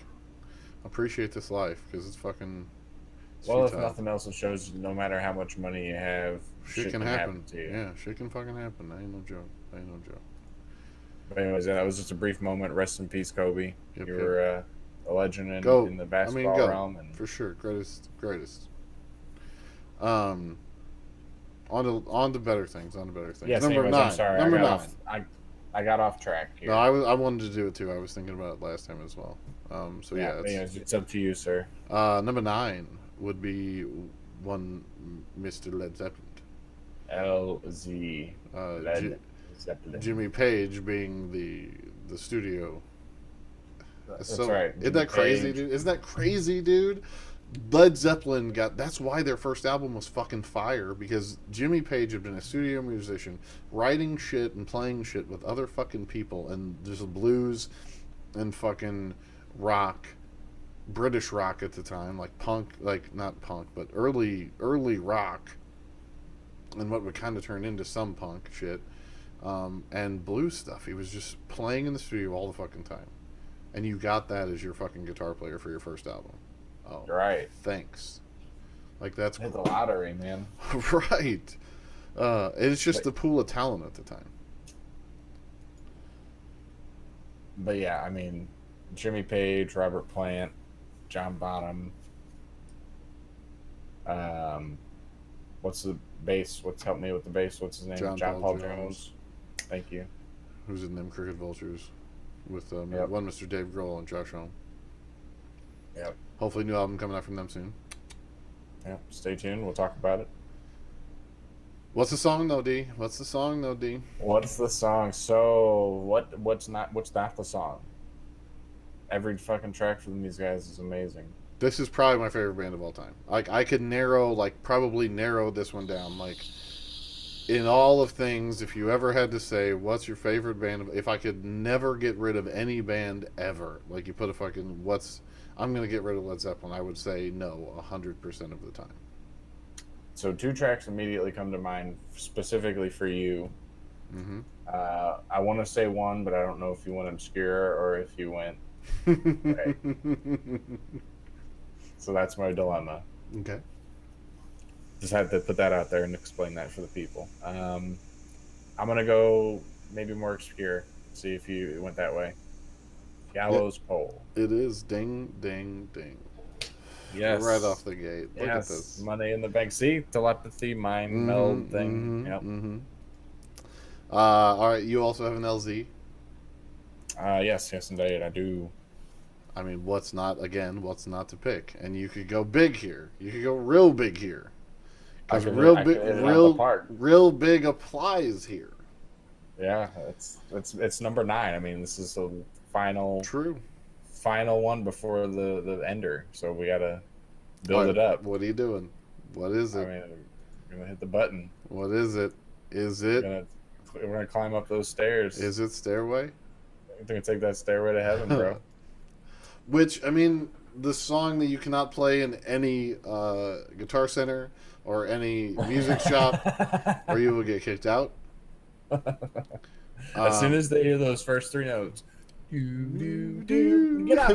Appreciate this life because it's fucking. It's
Well, if
futile.
nothing else, it shows no matter how much money you have,
Shit can happen.
to you.
Yeah, shit can fucking happen. That ain't no joke. That ain't no joke.
But anyways, yeah, that was just a brief moment. Rest in peace, Kobe.
Yep,
You were a legend in
Go.
the
I mean,
basketball
go.
realm, and
For sure. Greatest. On to better things. On to better things.
yes,
Number
anyways,
9.
I'm sorry.
Number
I
9.
got I got off track here.
No, I wanted to do it too. I was thinking about it last time as well. So yeah,
it's up to you, sir.
number 9 would be one Mr. Led Zeppelin.
LZ. Led Zeppelin.
Jimmy Page being the studio.
That's
So,
right.
Isn't that crazy, dude? Isn't that crazy, dude? Led Zeppelin that's why their first album was fucking fire, because Jimmy Page had been a studio musician writing shit and playing shit with other fucking people, and there's a blues and fucking rock, British rock at the time, like punk, like not punk, but early rock, and what would kind of turn into some punk shit, and blues stuff. He was just playing in the studio all the fucking time, and you got that as your fucking guitar player for your first album. Oh,
Right.
thanks. Like that's
Hit the lottery, man.
right. It's just the pool of talent at the time.
But yeah, I mean, Jimmy Page, Robert Plant, John Bonham. What's the bass? What's helped me with the bass? What's his name?
John
Paul
Paul
Jones. Thank you.
Who's in them Cricket Vultures with
Yep.
one Mr. Dave Grohl and Josh Homme.
Yep.
Hopefully, new album coming out from them soon.
Yeah. Stay tuned. We'll talk about it.
What's the song though, D? What's the song though, D?
What's the song? So what's not the song? Every fucking track from these guys is amazing.
This is probably my favorite band of all time. Like I could probably narrow this one down. Like in all of things, if you ever had to say what's your favorite band, if I could never get rid of any band ever, like you put a fucking I'm gonna get rid of Led Zeppelin, I would say no 100% of the time.
So 2 tracks immediately come to mind specifically for you.
Mm-hmm.
I want to say one, but I don't know if you went obscure or if you went. Right. So that's my dilemma.
Okay.
Just had to put that out there and explain that for the people. I'm gonna go maybe more obscure. See if you went that way. Gallows Pole.
It is ding, ding, ding.
Yes.
Right off the gate. Look at
Yes.
this.
Money in the bank. See, telepathy, mind meld thing. Yep.
Mm-hmm. All right. You also have an LZ.
Yes, indeed, I do.
I mean, what's not to pick? And you could go big here. You could go real big here. Because real big applies here.
Yeah, it's number 9. I mean, this is the final one before the ender. So we gotta build it up.
What are you doing? What is it?
I mean, we're gonna hit the button.
What is it? Is it?
We're gonna climb up those stairs.
Is it Stairway?
I'm gonna take that stairway to heaven, bro.
Which, I mean, the song that you cannot play in any Guitar Center or any music shop, or you will get kicked out.
As soon as they hear those first 3 notes, get out!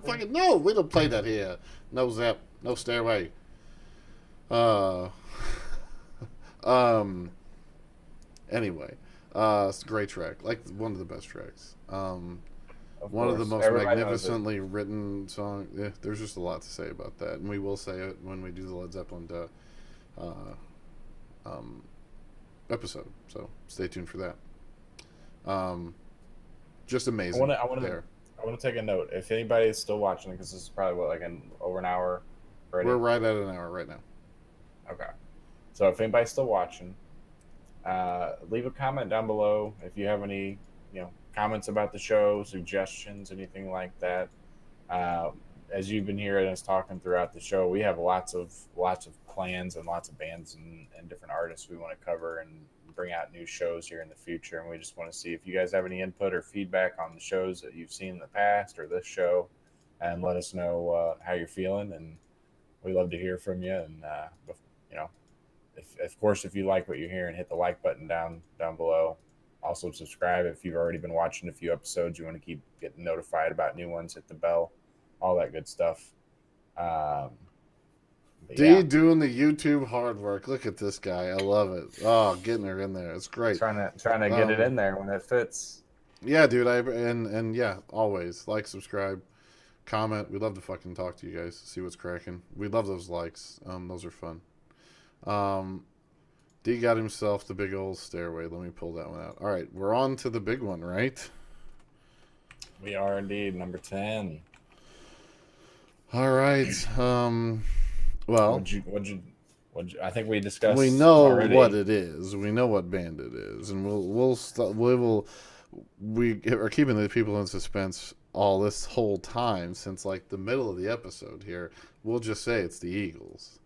Fucking no, we don't play that here. No Zep, no Stairway. Anyway, it's a great track, like one of the best tracks. One of the most magnificently written songs. Yeah, there's just a lot to say about that, and we will say it when we do the Led Zeppelin episode. So stay tuned for that. Just amazing.
I want to take a note. If anybody is still watching, because this is probably over an hour already.
We're right at an hour right now.
Okay. So if anybody's still watching, leave a comment down below if you have any, comments about the show, suggestions, anything like that. Uh, as you've been hearing us talking throughout the show, we have lots of plans and lots of bands and different artists we want to cover and bring out new shows here in the future. And we just want to see if you guys have any input or feedback on the shows that you've seen in the past or this show, and let us know how you're feeling. And we love to hear from you. And you know, if of course if you like what you're hearing, hit the like button down below. Also subscribe if you've already been watching a few episodes. You want to keep getting notified about new ones. Hit the bell, all that good stuff. Um,
D doing the YouTube hard work. Look at this guy. I love it. Oh, getting her in there. It's great.
Trying to get it in there when it fits.
Yeah, dude. And yeah, always like, subscribe, comment. We love to fucking talk to you guys. See what's cracking. We love those likes. Those are fun. D got himself the big old Stairway. Let me pull that one out. All right, we're on to the big one, right?
We are indeed number 10.
All right. Well,
I think we discussed.
We know
already.
what it is. We know what band it is, and we are keeping the people in suspense all this whole time since like the middle of the episode here. We'll just say it's the Eagles.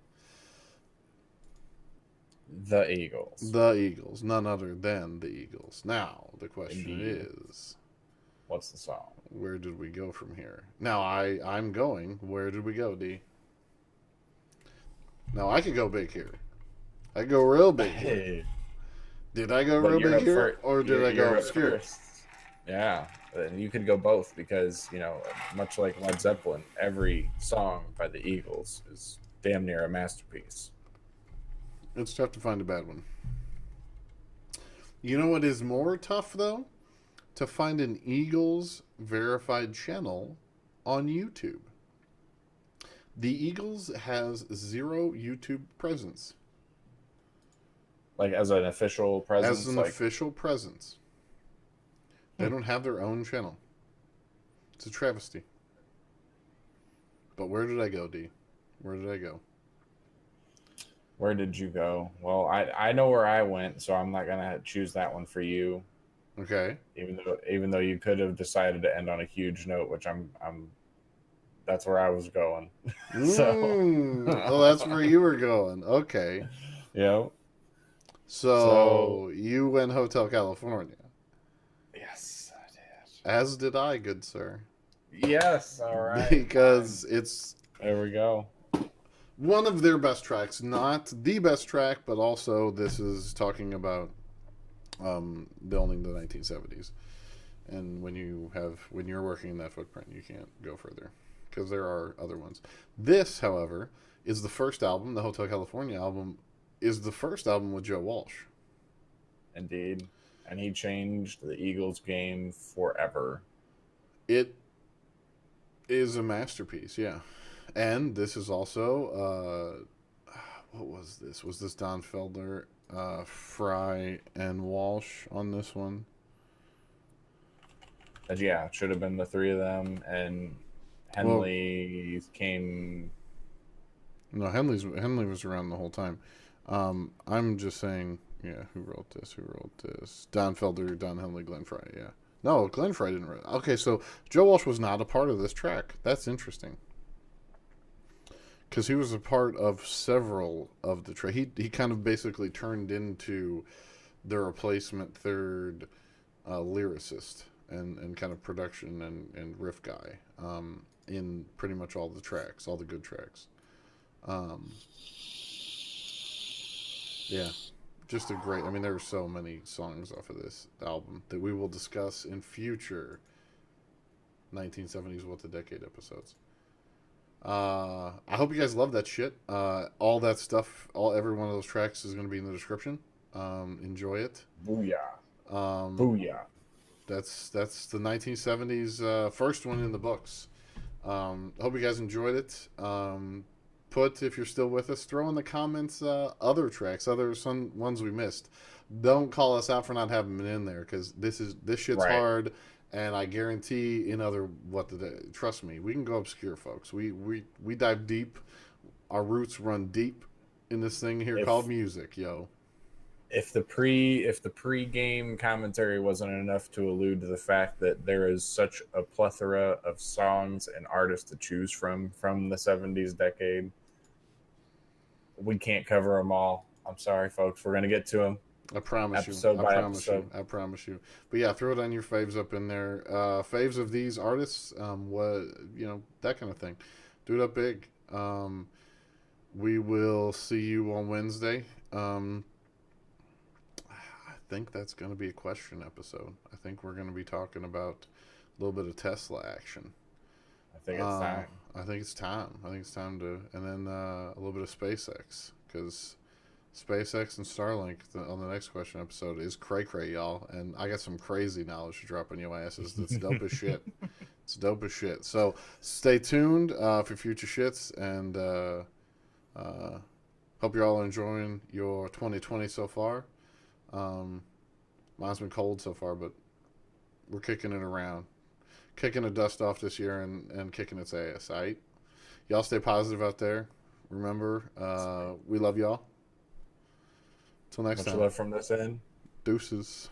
The Eagles.
The Eagles, none other than the Eagles. Now the question
Indeed.
is,
What's the song?
where did we go from here? Now I'm going. Where did we go, D? Now I could go big here. I could go real big here.
Hey,
Did I go
but
real
you're
big
up
here,
fir-
or did
you're-
I go
you're up
obscure?
first. Yeah, and you could go both because much like Led Zeppelin, every song by the Eagles is damn near a masterpiece.
It's tough to find a bad one. You know what is more tough, though? To find an Eagles verified channel on YouTube. The Eagles has 0 YouTube presence.
Like as an official presence.
As an official presence. They don't have their own channel. It's a travesty. But where did I go, D? Where did I go?
Where did you go? Well, I know where I went, so I'm not gonna choose that one for you.
Okay.
Even though you could have decided to end on a huge note, which I'm that's where I was going.
Oh, that's where you were going. Okay.
Yeah.
So you went Hotel California.
Yes, I did.
As did I, good sir.
Yes, all right.
Because it's
there we go.
one of their best tracks. Not the best track, but also this is talking about building the 1970s. And when you're working in that footprint, you can't go further. Because there are other ones. This, however, is the first album. The Hotel California album is the first album with Joe Walsh.
Indeed. And he changed the Eagles game forever.
It is a masterpiece, yeah. And this is also, what was this? Was this Don Felder, Fry, and Walsh on this one?
Yeah, it should have been the three of them. And Henley came.
No, Henley was around the whole time. I'm just saying, yeah, who wrote this? Don Felder, Don Henley, Glenn Fry, yeah. No, Glenn Fry didn't write it. Okay, so Joe Walsh was not a part of this track. That's interesting. Because he was a part of several of the track. He kind of basically turned into the replacement third lyricist and kind of production and riff guy in pretty much all the tracks, all the good tracks. Yeah, just a great. I mean, there are so many songs off of this album that we will discuss in future 1970s What the Decade episodes. I hope you guys love that shit. All that stuff, every one of those tracks is going to be in the description. Enjoy it.
Booyah. Booyah.
That's the 1970s first one in the books. Hope you guys enjoyed it. If you're still with us, throw in the comments other tracks, some ones we missed. Don't call us out for not having them in there because this shit's
Right.
hard, and I guarantee trust me, we can go obscure, folks. We dive deep. Our roots run deep in this thing here called music, yo.
if the pre-game commentary wasn't enough to allude to the fact that there is such a plethora of songs and artists to choose from the 70s decade, we can't cover them all. I'm sorry, folks. We're gonna get to them
I promise you.
episode
I
by
promise you.
episode.
I promise you. But yeah, throw down your faves up in there. Faves of these artists, what that kind of thing. Do it up big. We will see you on Wednesday. I think that's going to be a question episode. I think we're going to be talking about a little bit of Tesla action.
I think it's time.
I think it's time. I think it's time to, and then a little bit of SpaceX, because SpaceX and Starlink on the next question episode is cray cray, y'all. And I got some crazy knowledge to drop on your asses. That's dope as shit. It's dope as shit. So stay tuned for future shits, and hope you're all enjoying your 2020 so far. Mine's been cold so far, but we're kicking it around. Kicking the dust off this year and kicking its ass, all right? Y'all stay positive out there. Remember, we love y'all. Till next time.
Much love from this end.
Deuces.